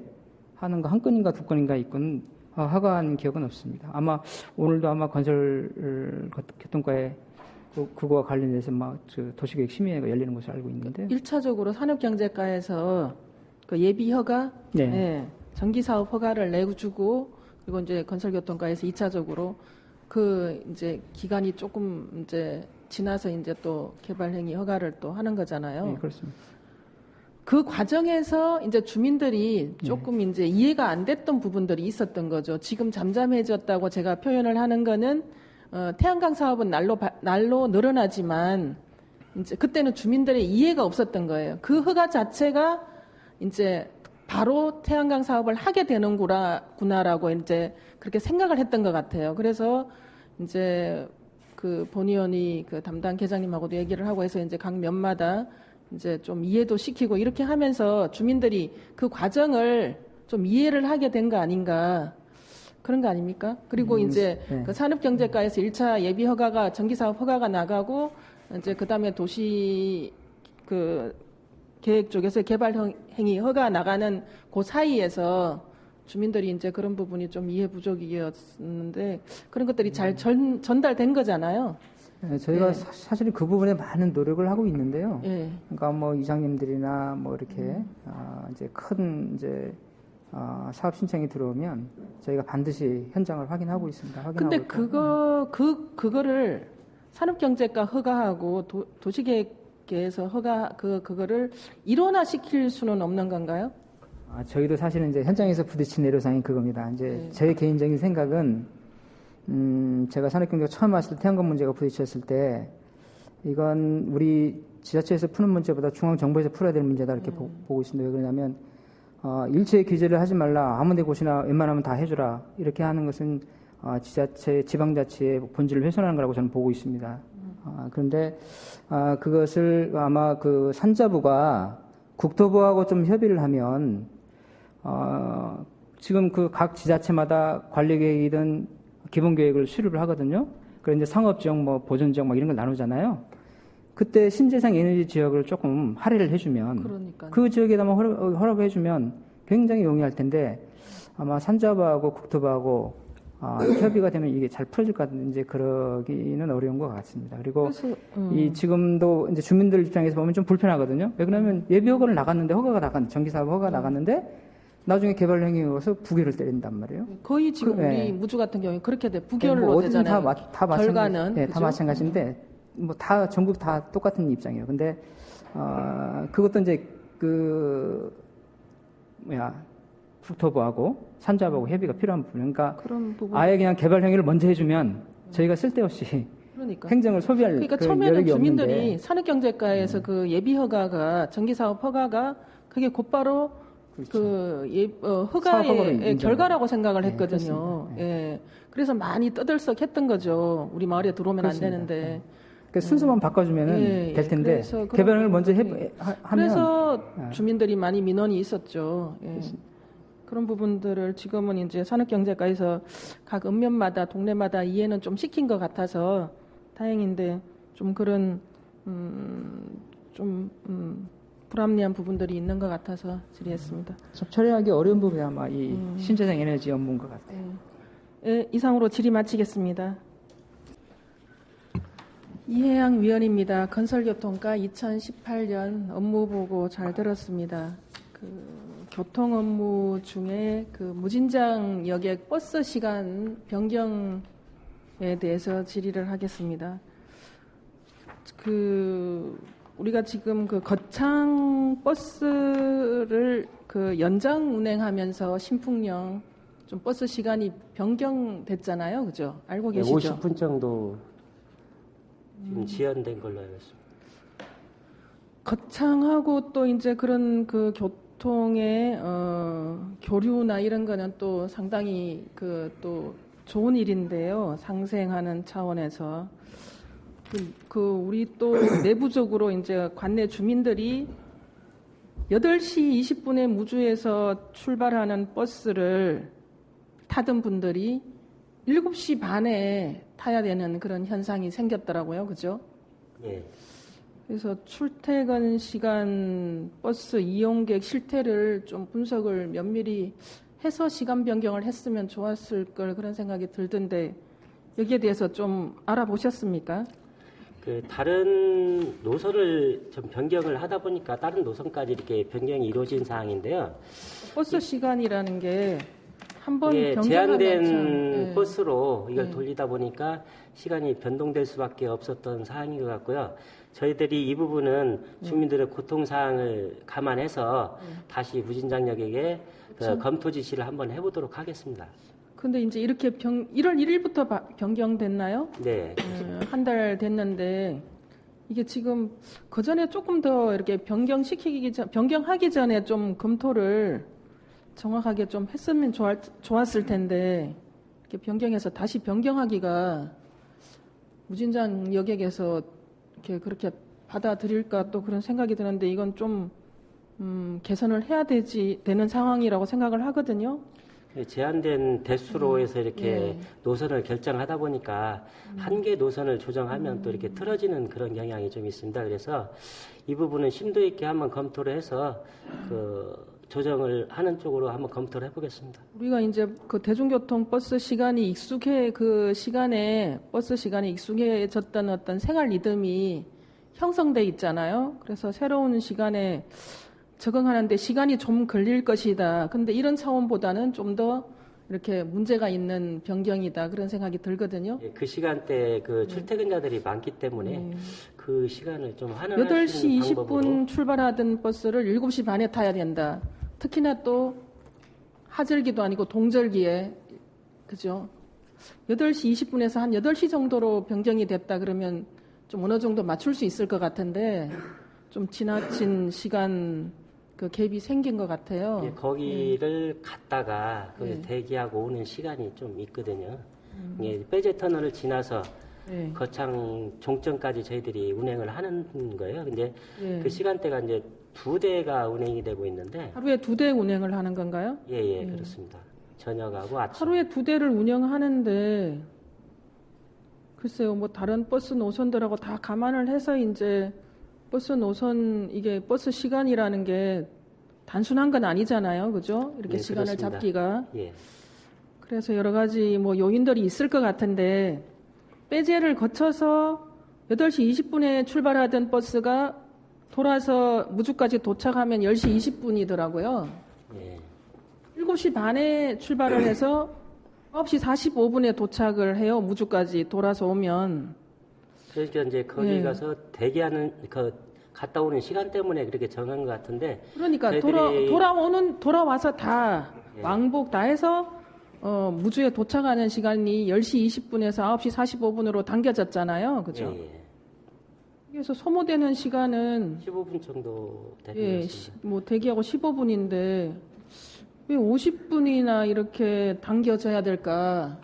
S8: 하는 거 한 건인가 두 건인가 있건 허가한 기억은 없습니다. 아마 오늘도 아마 건설교통과에 그거와 관련해서 도시계획심의회가 열리는 것을 알고 있는데
S1: 1차적으로 산업경제과에서 그 예비 허가,
S8: 네.
S1: 네, 전기사업 허가를 내주고 그리고 이제 건설교통과에서 2차적으로 그 이제 기간이 조금 이제 지나서 이제 또 개발행위 허가를 또 하는 거잖아요.
S8: 네, 그렇습니다.
S1: 그 과정에서 이제 주민들이 조금 이제 이해가 안 됐던 부분들이 있었던 거죠. 지금 잠잠해졌다고 제가 표현을 하는 거는 태양광 사업은 날로 늘어나지만 이제 그때는 주민들의 이해가 없었던 거예요. 그 허가 자체가 이제 바로 태양광 사업을 하게 되는구나라고 이제 그렇게 생각을 했던 것 같아요. 그래서 이제 그 본의원이 그 담당 계장님하고도 얘기를 하고 해서 이제 각 면마다 이제 좀 이해도 시키고 이렇게 하면서 주민들이 그 과정을 좀 이해를 하게 된 거 아닌가. 그런 거 아닙니까? 그리고 이제
S8: 네.
S1: 그 산업경제과에서 1차 예비 허가가 전기사업 허가가 나가고 이제 그다음에 도시 그 계획 쪽에서 개발행위 허가 나가는 그 사이에서 주민들이 이제 그런 부분이 좀 이해 부족이었는데 그런 것들이 잘 전달된 거잖아요.
S8: 네, 저희가
S1: 예.
S8: 사실은 그 부분에 많은 노력을 하고 있는데요.
S1: 예.
S8: 그러니까 뭐 이장님들이나 뭐 이렇게 이제 큰 이제 사업 신청이 들어오면 저희가 반드시 현장을 확인하고 있습니다.
S1: 근데
S8: 확인하고
S1: 그거를 산업경제과 허가하고 도시계획계에서 그거를 일원화시킬 수는 없는 건가요?
S8: 저희도 사실은 이제 현장에서 부딪힌 애로사항이 그겁니다. 이제
S1: 네.
S8: 제 개인적인 생각은 제가 산업경제가 처음 왔을 때 태양광 문제가 부딪혔을 때 이건 우리 지자체에서 푸는 문제보다 중앙정부에서 풀어야 될 문제다 이렇게 보고 있습니다. 왜 그러냐면 일체의 규제를 하지 말라. 아무 데 곳이나 웬만하면 다 해주라. 이렇게 하는 것은 지자체, 지방자치의 본질을 훼손하는 거라고 저는 보고 있습니다. 그런데 그것을 아마 그 산자부가 국토부하고 좀 협의를 하면 지금 그 각 지자체마다 관리계획이든 기본계획을 수립을 하거든요. 그런데 상업지역, 뭐 보존지역 막 이런 걸 나누잖아요. 그때 신재생 에너지 지역을 조금 할애를 해주면
S1: 그러니까요.
S8: 그 지역에다만 허락을 해주면 굉장히 용이할 텐데 아마 산자부하고 국토부하고 협의가 되면 이게 잘 풀어질 것 같은데 이제 그러기는 어려운 것 같습니다. 그리고 이 지금도 이제 주민들 입장에서 보면 좀 불편하거든요. 왜 그러면 예비 허가를 나갔는데 전기사업 허가 나갔는데 나중에 개발행위여서 부결을 때린단 말이에요.
S1: 거의 지금
S8: 네.
S1: 우리 무주 같은 경우에 그렇게 돼 부결로
S8: 뭐 어디든
S1: 되잖아요.
S8: 다
S1: 결과는
S8: 네,
S1: 그죠?
S8: 다 마찬가지인데 뭐 다 전국 다 똑같은 입장이에요. 근데 그것도 이제 국토부하고 산자부하고 협의가 필요한 부분. 그러니까
S1: 그런 부분.
S8: 아예 그냥 개발 행위를 먼저 해주면 저희가 쓸데없이
S1: 그러니까.
S8: 행정을 소비할
S1: 그러니까
S8: 그
S1: 처음에는
S8: 여력이
S1: 주민들이
S8: 없는데.
S1: 산업경제과에서 그 예비 허가가 전기사업 허가가 그게 곧바로
S8: 사업
S1: 허가의
S8: 허가로 인정을
S1: 결과라고 생각을
S8: 네,
S1: 했거든요.
S8: 그렇습니다.
S1: 예. 그래서 많이 떠들썩했던 거죠. 우리 마을에 들어오면
S8: 그렇습니다.
S1: 안 되는데.
S8: 그 순서만 바꿔주면은
S1: 예,
S8: 될 텐데
S1: 그래서 그런
S8: 개발을 먼저
S1: 부분이-
S8: 하면
S1: 그래서 주민들이 많이 민원이 있었죠. 예. 그런 부분들을 지금은 이제 산업경제과에서 각 읍면마다 동네마다 이해는 좀 시킨 것 같아서 다행인데 좀 그런 불합리한 부분들이 있는 것 같아서 질의했습니다.
S8: 좀 처리하기 어려운 부분이 아마 이 신재생 에너지 업무인 것 같아요.
S1: 예, 이상으로 질의 마치겠습니다. 이혜양 위원입니다. 건설교통과 2018년 업무보고 잘 들었습니다. 교통 업무 중에 무진장 여객 버스 시간 변경에 대해서 질의를 하겠습니다. 우리가 지금 거창 버스를 연장 운행하면서 신풍령 좀 버스 시간이 변경됐잖아요. 그죠? 알고 계시죠?
S9: 50분 정도
S6: 지금 지연된 걸로 알고 있습니다.
S1: 거창하고 또 이제 그런 그 교통의 교류나 이런 거는 또 상당히 그 또 좋은 일인데요. 상생하는 차원에서 우리 또 내부적으로 이제 관내 주민들이 8시 20분에 무주에서 출발하는 버스를 타던 분들이 7시 반에 타야 되는 그런 현상이 생겼더라고요. 그죠?
S9: 예.
S1: 그래서 출퇴근 시간 버스 이용객 실태를 좀 분석을 면밀히 해서 시간 변경을 했으면 좋았을 걸 그런 생각이 들던데 여기에 대해서 좀 알아보셨습니까?
S9: 그 다른 노선을 좀 변경을 하다 보니까 다른 노선까지 이렇게 변경이 이루어진 사항인데요.
S1: 버스 시간이라는 게 한번
S9: 예,
S1: 변경하면
S9: 제한된
S1: 참,
S9: 버스로 이걸
S1: 네.
S9: 돌리다 보니까 시간이 변동될 수밖에 없었던 사항인 것 같고요. 저희들이 이 부분은 주민들의 고통사항을 감안해서 다시 무진장역에게 그 검토 지시를 한번 해보도록 하겠습니다.
S1: 근데 이제 이렇게 1월 1일부터 변경됐나요?
S9: 네.
S1: 한 달 됐는데 이게 지금 그 전에 조금 더 이렇게 변경하기 전에 좀 검토를 정확하게 좀 했으면 좋았을 텐데 이렇게 변경해서 다시 변경하기가 무진장 여객에서 이렇게 그렇게 받아들일까 또 그런 생각이 드는데 이건 좀 개선을 해야 되는 상황이라고 생각을 하거든요.
S9: 제한된 대수로 해서 이렇게
S1: 예.
S9: 노선을 결정하다 보니까 한 개 노선을 조정하면 또 이렇게 틀어지는 그런 경향이 좀 있습니다. 그래서 이 부분은 심도 있게 한번 검토를 해서 그 조정을 하는 쪽으로 한번 검토를 해보겠습니다.
S1: 우리가 이제 그 대중교통 버스 시간이 그 시간에 버스 시간에 익숙해졌던 어떤 생활 리듬이 형성돼 있잖아요. 그래서 새로운 시간에 적응하는데 시간이 좀 걸릴 것이다. 근데 이런 차원보다는 좀 더 이렇게 문제가 있는 변경이다. 그런 생각이 들거든요.
S9: 예, 그 시간대 그 출퇴근자들이 많기 때문에 그 시간을 좀 환원할
S1: 8시
S9: 수 있는
S1: 20분
S9: 방법으로
S1: 출발하던 버스를 7시 반에 타야 된다. 특히나 또 하절기도 아니고 동절기에 그죠? 8시 20분에서 한 8시 정도로 변경이 됐다 그러면 좀 어느 정도 맞출 수 있을 것 같은데 좀 지나친 시간 그 갭이 생긴 것 같아요.
S9: 예, 거기를 갔다가 거기서 대기하고 오는 시간이 좀 있거든요. 예, 빼제 터널을 지나서
S1: 네.
S9: 거창 종점까지 저희들이 운행을 하는 거예요. 근데
S1: 예.
S9: 그 시간대가 이제 2대가 운행이 되고 있는데
S1: 하루에 2대 운행을 하는 건가요?
S9: 예, 그렇습니다. 저녁하고 아침.
S1: 하루에 2대를 운영하는데 글쎄요, 뭐 다른 버스 노선들하고 다 감안을 해서 이제 버스 노선 이게 버스 시간이라는 게 단순한 건 아니잖아요, 그죠? 이렇게
S9: 네,
S1: 시간을
S9: 그렇습니다.
S1: 잡기가.
S9: 예.
S1: 그래서 여러 가지 뭐 요인들이 있을 것 같은데 빼제를 거쳐서 8시 20분에 출발하던 버스가 돌아서 무주까지 도착하면 10시 20분이더라고요.
S9: 예.
S1: 7시 반에 출발을 해서 9시 45분에 도착을 해요. 무주까지 돌아서 오면.
S9: 그러니까 이제 거기
S1: 예.
S9: 가서 대기하는 갔다 오는 시간 때문에 그렇게 정한 것 같은데.
S1: 그러니까
S9: 저희들이
S1: 돌아와서 다
S9: 예.
S1: 왕복 다 해서 무주에 도착하는 시간이 10시 20분에서 9시 45분으로 당겨졌잖아요. 그죠?
S9: 예.
S1: 그래서 소모되는 시간은
S9: 15분 정도 되는 것
S1: 예,
S9: 같습니다.
S1: 뭐 대기하고 15분인데 왜 50분이나 이렇게 당겨져야 될까?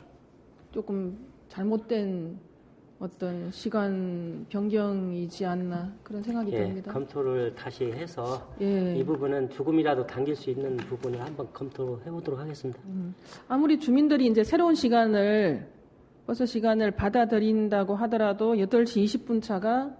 S1: 조금 잘못된 어떤 시간 변경이지 않나 그런 생각이
S9: 예,
S1: 듭니다.
S9: 검토를 다시 해서
S1: 예.
S9: 이 부분은 조금이라도 당길 수 있는 부분을 한번 검토해 보도록 하겠습니다.
S1: 아무리 주민들이 이제 새로운 버스 시간을 받아들인다고 하더라도 8시 20분 차가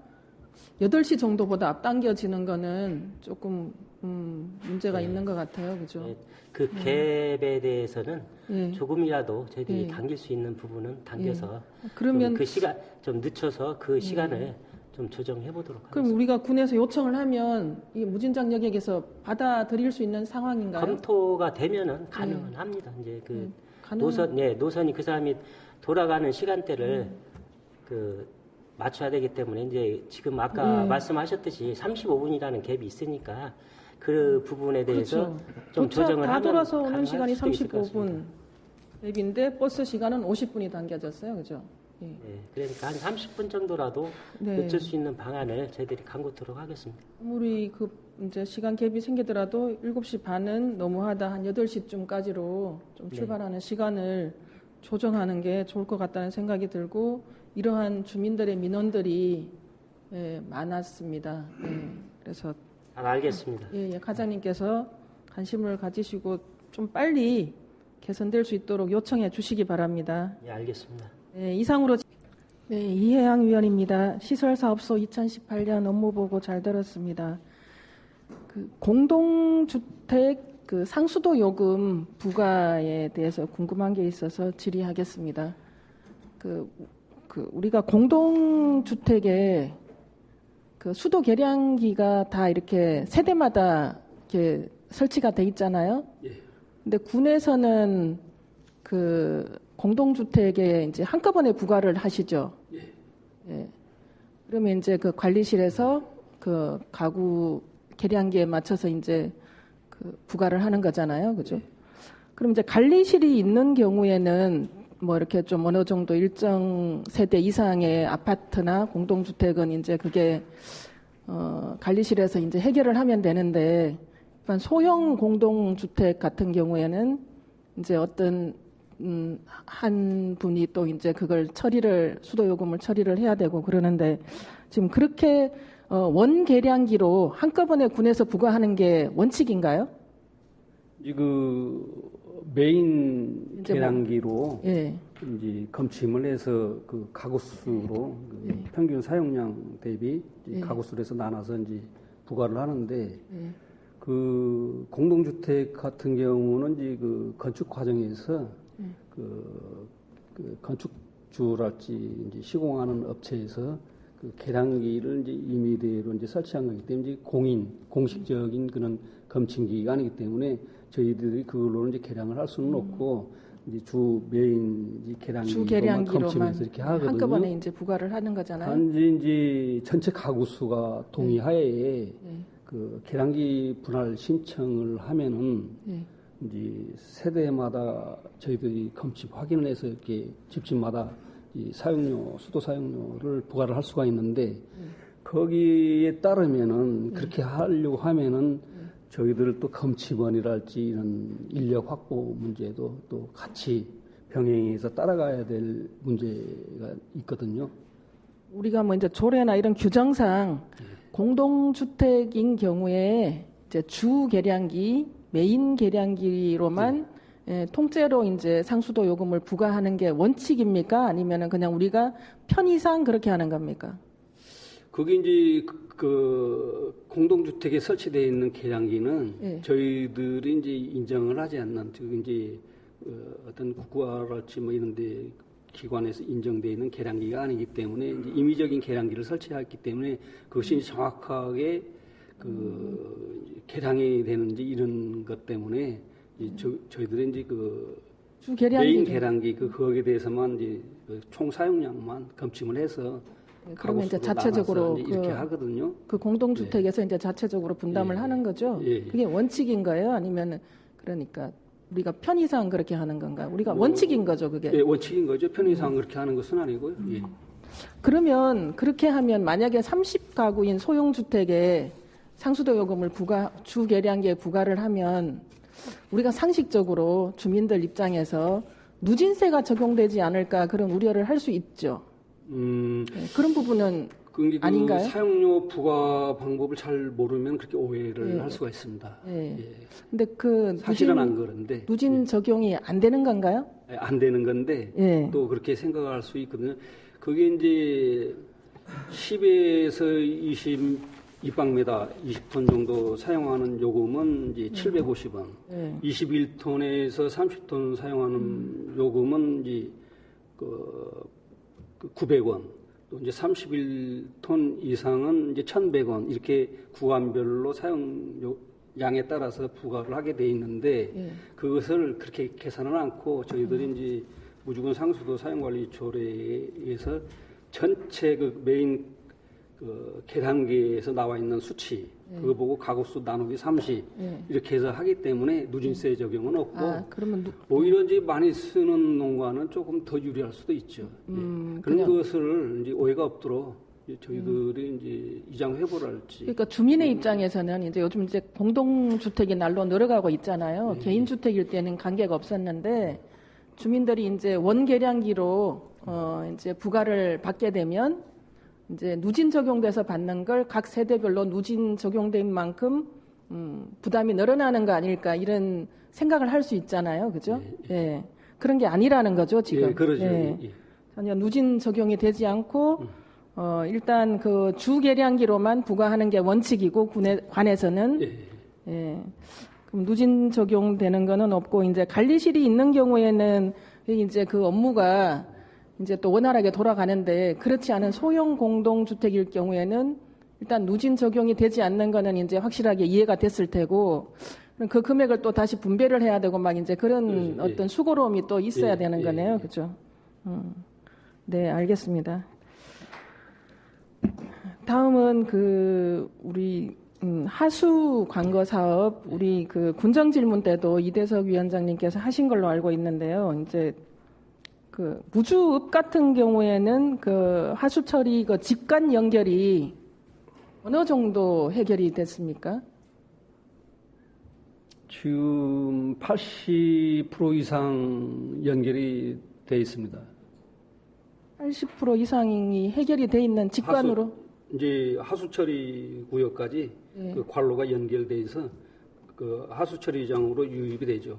S1: 8시 정도보다 앞당겨지는 거는 조금 문제가 있는 것 같아요. 그죠?
S9: 예, 그 갭에 대해서는
S1: 예.
S9: 조금이라도 저희들이
S1: 예.
S9: 당길 수 있는 부분은 당겨서
S1: 그러면
S9: 그 시간 좀 늦춰서 그 시간을 좀 조정해 보도록 하겠습니다.
S1: 그럼 우리가 군에서 요청을 하면 이 무진장 여객에서 받아들일 수 있는 상황인가요?
S9: 검토가 되면은 가능은 합니다. 이제 그
S1: 가능은-
S9: 노선이 그 사람이 돌아가는 시간대를 맞춰야 되기 때문에 이제 지금 아까 말씀하셨듯이 35분이라는 갭이 있으니까 그 부분에 대해서
S1: 그렇죠.
S9: 좀 조정을
S1: 다
S9: 하면
S1: 돌아서 오는
S9: 가능할
S1: 시간이
S9: 수도 있을 것
S1: 35분
S9: 같습니다.
S1: 앱인데 버스 시간은 50분이 당겨졌어요. 그죠? 예.
S9: 예, 그러니까 한 30분 정도라도
S1: 네.
S9: 늦출 수 있는 방안을 저희들이 강구토록 하겠습니다.
S1: 아무리 그 이제 시간 갭이 생기더라도 7시 반은 너무하다 한 8시쯤까지로 좀 출발하는 시간을 조정하는 게 좋을 것 같다는 생각이 들고 이러한 주민들의 민원들이 예, 많았습니다. 예, 그래서
S9: 알겠습니다.
S1: 예, 과장님께서 관심을 가지시고 좀 빨리 개선될 수 있도록 요청해 주시기 바랍니다.
S9: 예, 알겠습니다.
S1: 네, 이상으로 네, 이혜양 위원입니다. 시설사업소 2018년 업무보고 잘 들었습니다. 그 공동주택 그 상수도 요금 부과에 대해서 궁금한 게 있어서 질의하겠습니다. 그 우리가 공동주택에 그 수도 계량기가 다 이렇게 세대마다 이렇게 설치가 돼 있잖아요. 근데 군에서는 그 공동주택에 이제 한꺼번에 부과를 하시죠. 예. 그러면 이제 그 관리실에서 그 가구 계량기에 맞춰서 이제 그 부과를 하는 거잖아요. 그죠? 그럼 이제 관리실이 있는 경우에는 뭐 이렇게 좀 어느 정도 일정 세대 이상의 아파트나 공동주택은 이제 그게 관리실에서 이제 해결을 하면 되는데 소형 공동주택 같은 경우에는 이제 어떤 한 분이 또 이제 그걸 수도요금을 처리를 해야 되고 그러는데 지금 그렇게 원계량기로 한꺼번에 군에서 부과하는 게 원칙인가요?
S10: 그 메인 계량기로
S1: 예.
S10: 이제 검침을 해서 그 가구수로 그 평균 사용량 대비 가구수로 해서 나눠서 이제 부과를 하는데 그 공동주택 같은 경우는 이제 그 건축 과정에서 그 건축주랄지 이제 시공하는 업체에서 그 계량기를 이제 임의대로 이제 설치한 거기 때문에 공식적인 그런 검침기가 아니기 때문에 저희들이 그걸로 이제 계량을 할 수는 없고 이제 주 메인 계량기로만 검침해서 이렇게 하거든요.
S1: 한꺼번에 이제 부과를 하는 거잖아요.
S10: 단지 이제 전체 가구 수가 동의하에 그 계량기 분할 신청을 하면은 이제 세대마다 저희들이 검침 확인을 해서 이렇게 집집마다 이 수도 사용료를 부과를 할 수가 있는데 거기에 따르면은 그렇게 하려고 하면은 저희들 또 검침원이랄지 이런 인력 확보 문제도 또 같이 병행해서 따라가야 될 문제가 있거든요.
S1: 우리가 뭐 이제 조례나 이런 규정상 공동주택인 경우에 이제 주 계량기, 메인 계량기로만 통째로 이제 상수도 요금을 부과하는 게 원칙입니까? 아니면은 그냥 우리가 편의상 그렇게 하는 겁니까?
S10: 그게 이제 그 공동주택에 설치되어 있는 계량기는 저희들이 이제 인정을 하지 않는 이제 어떤 국가랄지 뭐 이런데 기관에서 인정되어 있는 계량기가 아니기 때문에 이제 임의적인 계량기를 설치했기 때문에 그것이 정확하게 그 계량이 되는지 이런 것 때문에 저희들이 이제 그 메인 계량기 거기에 대해서만 이제 총 사용량만 검침을 해서
S1: 그러면 이제 자체적으로
S10: 이렇게 하거든요.
S1: 그 공동주택에서 이제 자체적으로 분담을 하는 거죠. 그게 원칙인 거예요? 아니면 그러니까 우리가 편의상 그렇게 하는 건가? 우리가 원칙인 거죠, 그게?
S10: 네, 원칙인 거죠. 편의상 그렇게 하는 것은 아니고요.
S1: 그러면 그렇게 하면 만약에 30가구인 소형주택에 상수도 요금을 주 계량기에 부과를 하면 우리가 상식적으로 주민들 입장에서 누진세가 적용되지 않을까 그런 우려를 할 수 있죠. 그런 부분은 아닌가요?
S10: 사용료 부과 방법을 잘 모르면 그렇게 오해를 할 수가 있습니다.
S1: 근데 그
S10: 사실은 안 그런데
S1: 누진 적용이 안 되는 건가요?
S10: 안 되는 건데 또 그렇게 생각할 수 있거든요. 그게 이제 10에서 22방미터 20톤 정도 사용하는 요금은 이제 750원, 21톤에서 30톤 사용하는 요금은 이제 900원, 또 이제 31톤 이상은 이제 1,100원 이렇게 구간별로 사용량에 따라서 부과를 하게 돼 있는데 그것을 그렇게 계산을 않고 저희들이 이제 무주건 상수도 사용관리 조례에서 전체 그 메인 그 계산기에서 나와 있는 수치 그거 보고 가구수 나누기 30 이렇게 해서 하기 때문에 누진세 적용은 없고
S1: 그러면
S10: 오히려 이제 많이 쓰는 농가는 조금 더 유리할 수도 있죠. 그런 것을 이제 오해가 없도록 저희들이 이제 이장 회부를 할지.
S1: 그러니까 주민의 입장에서는 이제 요즘 이제 공동주택이 날로 늘어가고 있잖아요. 개인주택일 때는 관계가 없었는데 주민들이 이제 원계량기로 이제 부과를 받게 되면 이제 누진 적용돼서 받는 걸 각 세대별로 누진 적용된 만큼 부담이 늘어나는 거 아닐까 이런 생각을 할 수 있잖아요, 그죠? 예. 그런 게 아니라는 거죠, 지금.
S10: 그러죠.
S1: 전혀 누진 적용이 되지 않고 일단 그 주계량기로만 부과하는 게 원칙이고 관에서는 그럼 누진 적용되는 거는 없고 이제 관리실이 있는 경우에는 이제 그 업무가 이제 또 원활하게 돌아가는데 그렇지 않은 소형 공동주택일 경우에는 일단 누진 적용이 되지 않는 거는 이제 확실하게 이해가 됐을 테고 그 금액을 또 다시 분배를 해야 되고 막 이제 그런 어떤 수고로움이 또 있어야 되는 거네요. 그죠? 네, 알겠습니다. 다음은 그 우리 하수 관거 사업 우리 그 군정 질문 때도 이대석 위원장님께서 하신 걸로 알고 있는데요. 이제 그 무주읍 같은 경우에는 그 하수 처리 그 직관 연결이 어느 정도 해결이 됐습니까?
S10: 지금 80% 이상 연결이 돼 있습니다.
S1: 80% 이상이 해결이 돼 있는 직관으로?
S10: 이제 하수 처리 구역까지 그 관로가 연결돼 있어 그 하수 처리장으로 유입이 되죠.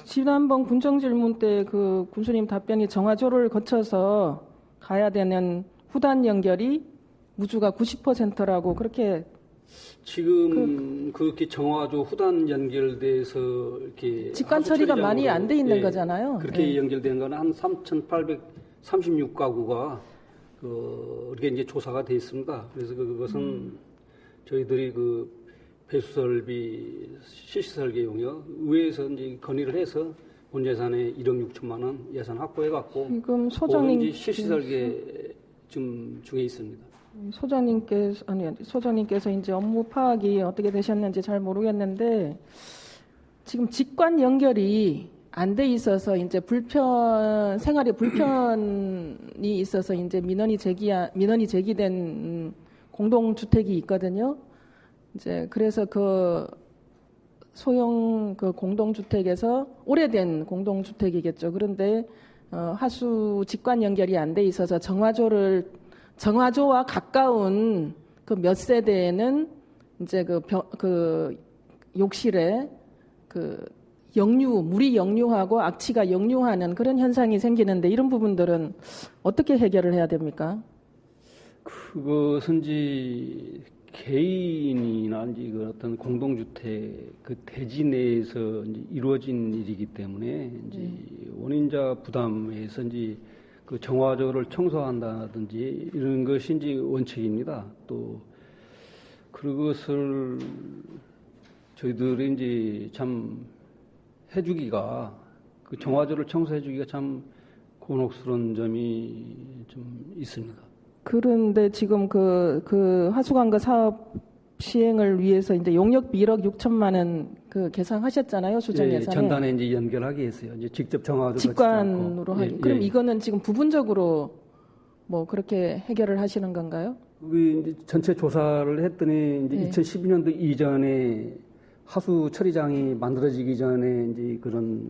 S1: 지난번 군정 질문 때 그 군수님 답변이 정화조를 거쳐서 가야 되는 후단 연결이 무주가 90%라고 그렇게
S10: 지금 그렇게 정화조 후단 연결돼서 이렇게
S1: 직관 처리가 많이 안 돼 있는 거잖아요.
S10: 그렇게 연결된 거는 한 3,836가구가 이렇게 이제 조사가 돼 있습니다. 그래서 그것은 저희들이 그 배수설비 실시설계 용역 의회에서 이제 건의를 해서 본 예산에 1억 6천만 원 예산 확보해 갖고
S1: 지금 소장님
S10: 실시설계 중에 있습니다.
S1: 소장님께서 이제 업무 파악이 어떻게 되셨는지 잘 모르겠는데 지금 직관 연결이 안 돼 있어서 이제 생활에 불편이 있어서 이제 민원이 제기된 공동주택이 있거든요. 이제 그래서 그 소형 그 공동주택에서 오래된 공동주택이겠죠. 그런데 하수 직관 연결이 안 돼 있어서 정화조와 가까운 그 몇 세대에는 이제 그 욕실에 그 물이 역류하고 악취가 역류하는 그런 현상이 생기는데 이런 부분들은 어떻게 해결을 해야 됩니까?
S10: 그것은 이제 개인이나 이제 그 어떤 공동주택 그 대지 내에서 이제 이루어진 일이기 때문에 이제 원인자 부담에서 이제 그 정화조를 청소한다든지 이런 것이 이제 원칙입니다. 또 그것을 저희들이 이제 참 해주기가 그 정화조를 청소해주기가 참 곤혹스러운 점이 좀 있습니다.
S1: 그런데 지금 그 하수관거 사업 시행을 위해서 이제 용역비 1억 6천만 원 그 계산하셨잖아요, 수정 예산에.
S10: 전단에 이제 연결하게 했어요. 이제 직접 정화조를
S1: 직관으로 하기. 그럼 이거는 지금 부분적으로 뭐 그렇게 해결을 하시는 건가요?
S10: 이제 전체 조사를 했더니 이제 2012년도 이전에 하수 처리장이 만들어지기 전에 이제 그런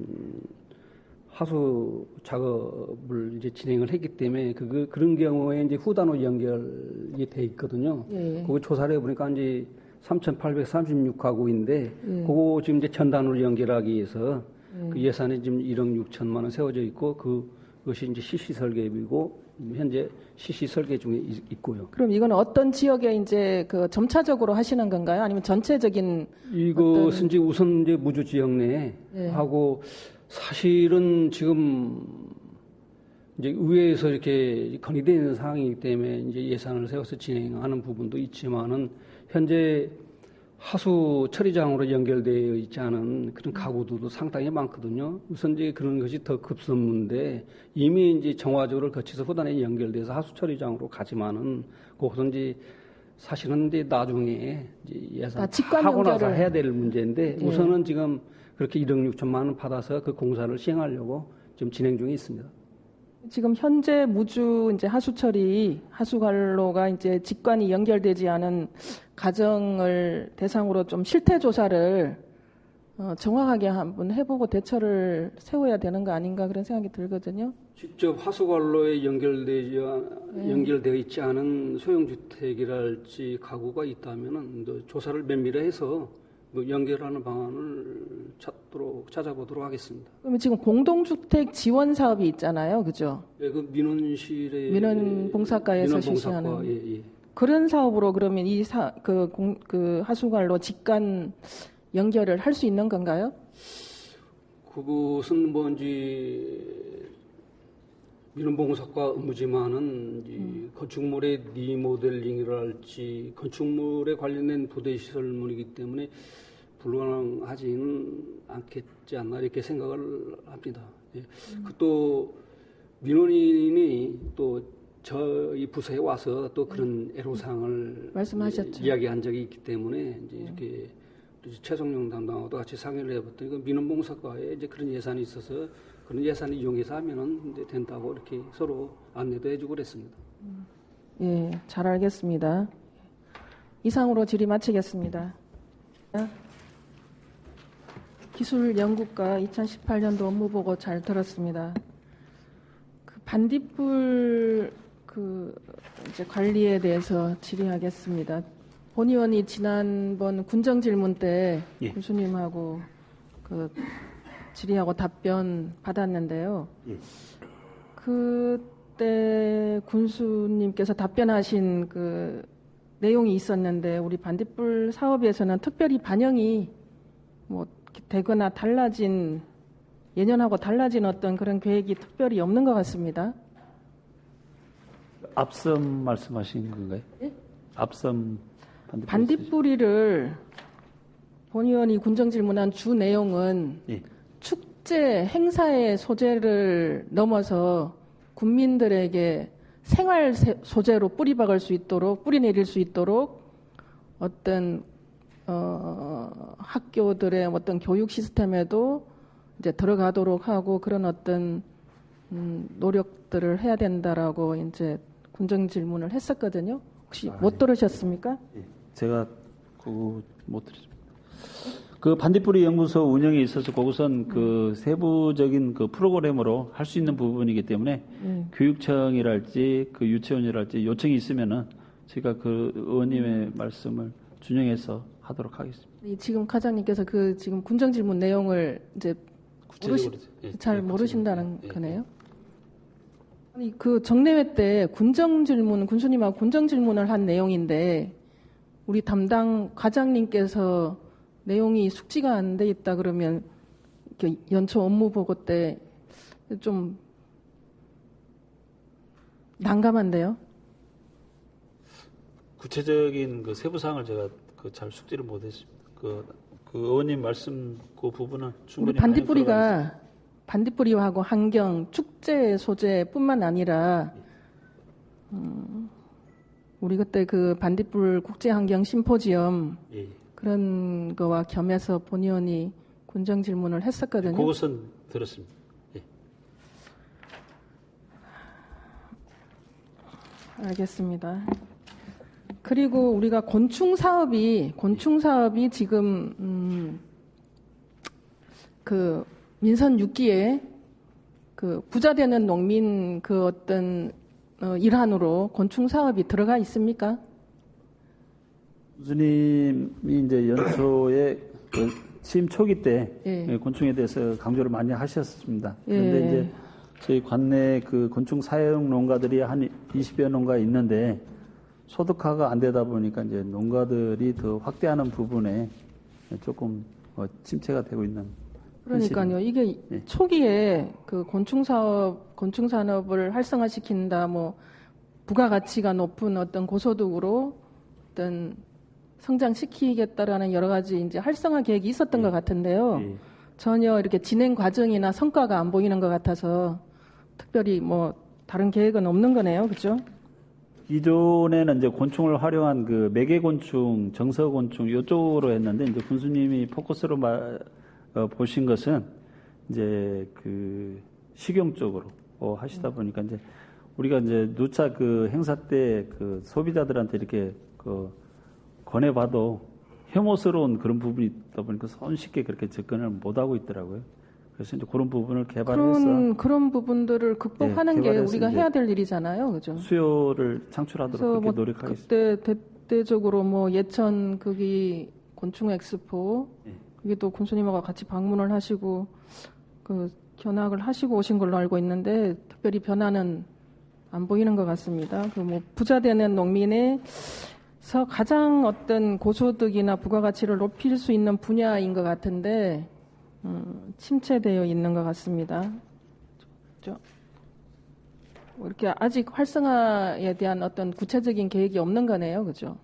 S10: 하수 작업을 이제 진행을 했기 때문에 그런 경우에 이제 후단으로 연결이 돼 있거든요. 그거 조사를 해보니까 이제 3,836가구인데 그거 지금 이제 전단으로 연결하기 위해서 그 예산에 지금 1억 6천만 원 세워져 있고 그것이 이제 CC 설계비고 현재 CC 설계 중에 있고요.
S1: 그럼 이건 어떤 지역에 이제 그 점차적으로 하시는 건가요? 아니면 전체적인
S10: 이것은 이제 우선 이제 무주 지역 내에 하고 사실은 지금 이제 의회에서 이렇게 건의되어 있는 상황이기 때문에 이제 예산을 세워서 진행하는 부분도 있지만은 현재 하수 처리장으로 연결되어 있지 않은 그런 가구들도 상당히 많거든요. 우선 이제 그런 것이 더 급선무인데 이미 이제 정화조를 거쳐서 후단에 연결돼서 하수 처리장으로 가지만은 거기서 이제 사실은 이제 나중에 이제 예산하고 나서 해야 될 문제인데 우선은 지금 그렇게 1억 6천만 원 받아서 그 공사를 시행하려고 지금 진행 중에 있습니다.
S1: 지금 현재 무주 이제 하수처리 하수관로가 이제 직관이 연결되지 않은 가정을 대상으로 좀 실태 조사를 정확하게 한번 해보고 대처를 세워야 되는 거 아닌가 그런 생각이 들거든요.
S10: 직접 하수관로에 연결되어 있지 않은 소형주택이랄지 가구가 있다면은 조사를 면밀히 해서 연결하는 방안을 찾아보도록 하겠습니다.
S1: 그러면 지금 공동주택 지원 사업이 있잖아요, 그죠?
S10: 네, 그 민원실에
S1: 민원봉사과에서 실시하는 그런 사업으로 그러면 그 하수관로 직관 연결을 할 수 있는 건가요?
S10: 그것은 뭔지 민원봉사과 업무지만은 건축물의 리모델링이랄지 건축물에 관련된 부대시설물이기 때문에 불가능하지는 않겠지 않나 이렇게 생각을 합니다. 예. 또 민원인이 또 저희 부서에 와서 또 그런 애로사항을
S1: 말씀하셨죠.
S10: 이야기한 적이 있기 때문에 이제 이렇게 최성용 담당하고도 같이 상의를 해봤더니 그 민원봉사과에 이제 그런 예산이 있어서 그런 예산을 이용해서 하면은 이제 된다고 이렇게 서로 안내도 해주고 그랬습니다.
S1: 예, 잘 알겠습니다. 이상으로 질의 마치겠습니다. 기술연구과 2018년도 업무보고 잘 들었습니다. 그 반딧불 이제 관리에 대해서 질의하겠습니다. 본 의원이 지난번 군정질문 때 군수님하고 질의하고 답변 받았는데요. 그때 군수님께서 답변하신 그 내용이 있었는데 우리 반딧불 사업에서는 특별히 반영이 뭐 되거나 예년하고 달라진 어떤 그런 계획이 특별히 없는 것 같습니다.
S11: 앞섬 말씀하신 건가요?
S1: 예?
S11: 앞섬
S1: 반딧불이를 본 의원이 군정질문한 주 내용은 축제 행사의 소재를 넘어서 국민들에게 생활 소재로 뿌리박을 수 있도록 뿌리내릴 수 있도록 어떤 학교들의 어떤 교육 시스템에도 이제 들어가도록 하고 그런 어떤 노력들을 해야 된다라고 이제 군정질문을 했었거든요. 혹시 못 들으셨습니까?
S11: 제가 못 들었습니다. 그 반딧불이 연구소 운영에 있어서 그것은 그 세부적인 그 프로그램으로 할 수 있는 부분이기 때문에 교육청이랄지 그 유치원이랄지 요청이 있으면은 제가 그 의원님의 말씀을 준용해서 하도록 하겠습니다.
S1: 지금 과장님께서 그 지금 군정질문 내용을 이제 잘 모르신다는 거네요. 아니 그 정례회 때 군수님하고 군정질문을 한 내용인데 우리 담당 과장님께서 내용이 숙지가 안 돼 있다 그러면 이렇게 연초 업무 보고 때 좀 난감한데요.
S11: 구체적인 그 세부 사항을 제가 잘 숙지를 못했습니다. 그 의원님 말씀 그 부분은 충분히
S1: 우리 반딧불이하고 환경 축제 소재뿐만 아니라 우리 그때 그 반딧불 국제 환경 심포지엄 그런 거와 겸해서 본 의원이 군정 질문을 했었거든요.
S11: 그것은 들었습니다.
S1: 알겠습니다. 그리고 우리가 곤충 사업이 지금 그 민선 6기에 그 부자 되는 농민 그 어떤 일환으로 곤충 사업이 들어가 있습니까?
S11: 교수님이 이제 연초에 그 취임 초기 때 곤충에 대해서 강조를 많이 하셨습니다. 그런데 이제 저희 관내 그 곤충 사육 농가들이 한 20여 농가 있는데 소득화가 안 되다 보니까 이제 농가들이 더 확대하는 부분에 조금 침체가 되고 있는.
S1: 그러니까요. 이게 초기에 그 곤충 산업을 활성화시킨다, 뭐 부가가치가 높은 어떤 고소득으로 어떤 성장시키겠다라는 여러 가지 이제 활성화 계획이 있었던 것 같은데요. 전혀 이렇게 진행 과정이나 성과가 안 보이는 것 같아서 특별히 뭐 다른 계획은 없는 거네요, 그렇죠?
S11: 기존에는 이제 곤충을 활용한 그 매개곤충, 정서곤충 이쪽으로 했는데 이제 군수님이 포커스로 보신 것은 이제 그 식용 쪽으로 하시다 보니까 이제 우리가 이제 누차 그 행사 때 그 소비자들한테 이렇게 그 권해봐도 혐오스러운 그런 부분이 있다 보니까 손쉽게 그렇게 접근을 못 하고 있더라고요. 그래서 이제 그런 부분을 개발해서
S1: 그런 부분들을 극복하는 게 우리가 해야 될 일이잖아요, 그죠?
S11: 수요를 창출하도록 그렇게 노력하겠습니다.
S1: 그때 대대적으로 뭐 예천 거기 곤충 엑스포 그게 또 군수님하고 같이 방문을 하시고 그 견학을 하시고 오신 걸로 알고 있는데 특별히 변화는 안 보이는 것 같습니다. 그 뭐 부자 되는 농민에서 가장 어떤 고소득이나 부가가치를 높일 수 있는 분야인 것 같은데 침체되어 있는 것 같습니다. 이렇게 아직 활성화에 대한 어떤 구체적인 계획이 없는 거네요, 그죠?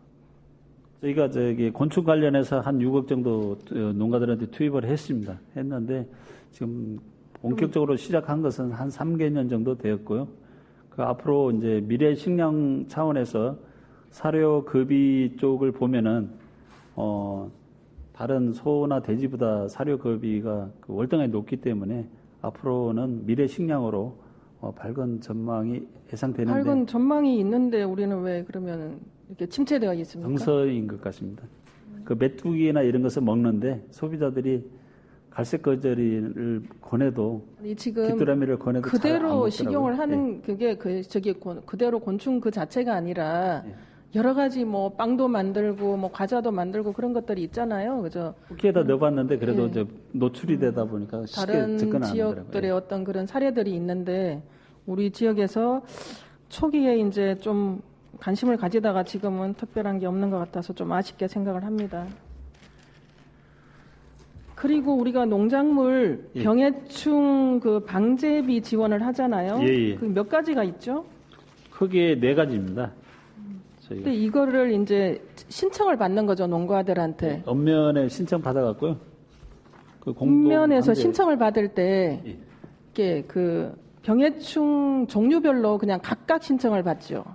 S11: 저희가 저기 곤충 관련해서 한 6억 정도 농가들한테 투입을 했는데 지금 본격적으로 시작한 것은 한 3개년 정도 되었고요. 그 앞으로 이제 미래 식량 차원에서 사료 급이 쪽을 보면은 다른 소나 돼지보다 사료 급이가 그 월등하게 높기 때문에 앞으로는 미래 식량으로 밝은 전망이 예상되는데
S1: 밝은 전망이 있는데 우리는 왜 그러면 이렇게 침체되어 있습니까?
S11: 정서인 것 같습니다. 그 메뚜기나 이런 것을 먹는데 소비자들이 갈색 거저리를 권해도
S1: 지금
S11: 귀뚜라미를 권해도
S1: 그대로 식용을 하는 그게 그대로 곤충 그 자체가 아니라 여러 가지 뭐 빵도 만들고 뭐 과자도 만들고 그런 것들이 있잖아요, 그죠?
S11: 쿠키에다 넣어봤는데 그래도 이제 노출이 되다 보니까 쉽게
S1: 다른
S11: 접근 안 하더라고요.
S1: 지역들의 어떤 그런 사례들이 있는데 우리 지역에서 초기에 이제 좀 관심을 가지다가 지금은 특별한 게 없는 것 같아서 좀 아쉽게 생각을 합니다. 그리고 우리가 농작물 병해충 그 방제비 지원을 하잖아요. 그 몇 가지가 있죠?
S11: 크게 4가지입니다.
S1: 근데 이거를 이제 신청을 받는 거죠, 농가들한테.
S11: 읍면에 신청 받아갔고요. 그
S1: 읍면에서 신청을 받을 때 이게 그 병해충 종류별로 그냥 각각 신청을 받죠.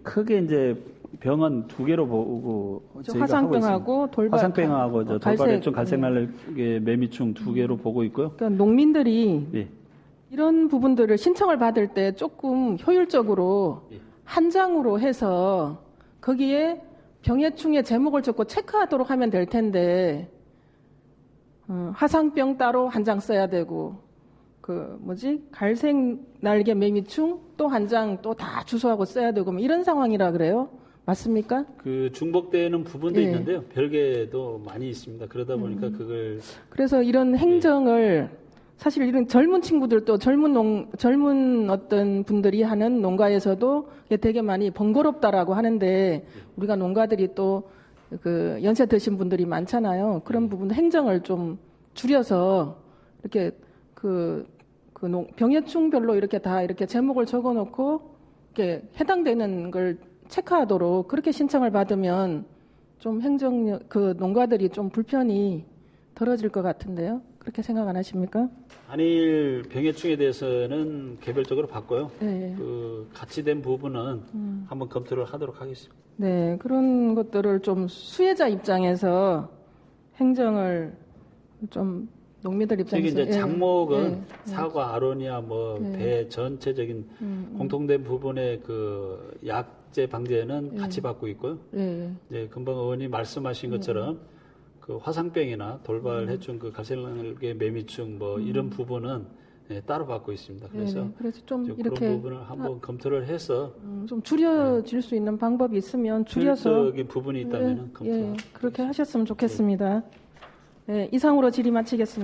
S11: 크게 이제 병은 2개로 보고
S1: 화상병하고
S11: 화상병하고 돌발해충, 갈색날개 매미충 2개로 보고 있고요.
S1: 그러니까 농민들이 이런 부분들을 신청을 받을 때 조금 효율적으로 한 장으로 해서 거기에 병해충의 제목을 적고 체크하도록 하면 될 텐데 화상병 따로 한 장 써야 되고 갈색 날개 매미충 또 한 장 또 다 주소하고 써야 되고 뭐 이런 상황이라 그래요? 맞습니까?
S11: 그 중복되는 부분도 있는데요. 별개도 많이 있습니다. 그러다 보니까
S1: 그래서 이런 행정을 사실 이런 젊은 친구들도 젊은 어떤 분들이 하는 농가에서도 되게 많이 번거롭다라고 하는데 우리가 농가들이 또 그 연세 드신 분들이 많잖아요. 그런 부분 행정을 좀 줄여서 이렇게 병해충별로 이렇게 다 이렇게 제목을 적어놓고 이렇게 해당되는 걸 체크하도록 그렇게 신청을 받으면 좀 농가들이 좀 불편이 덜어질 것 같은데요. 그렇게 생각 안 하십니까?
S11: 한일 병해충에 대해서는 개별적으로 봤고요. 같이 된 부분은 한번 검토를 하도록 하겠습니다.
S1: 네, 그런 것들을 좀 수혜자 입장에서 행정을 좀 농민들 입장에서
S11: 이제 장목은 사과, 아로니아, 배 전체적인 공통된 부분의 그 약제 방제는 같이 받고 있고요. 이제 금방 의원님 말씀하신 것처럼 그 화상병이나 돌발 해충, 그 갈색날개 매미충 이런 부분은 따로 받고 있습니다. 그래서
S1: 좀
S11: 이렇게 그런 부분을 한번 검토를 해서
S1: 좀 줄여질 수 있는 방법이 있으면 줄여서
S11: 효율적인 부분이 있다면 검토.
S1: 그렇게 하셨으면 좋겠습니다. 이상으로 질의 마치겠습니다.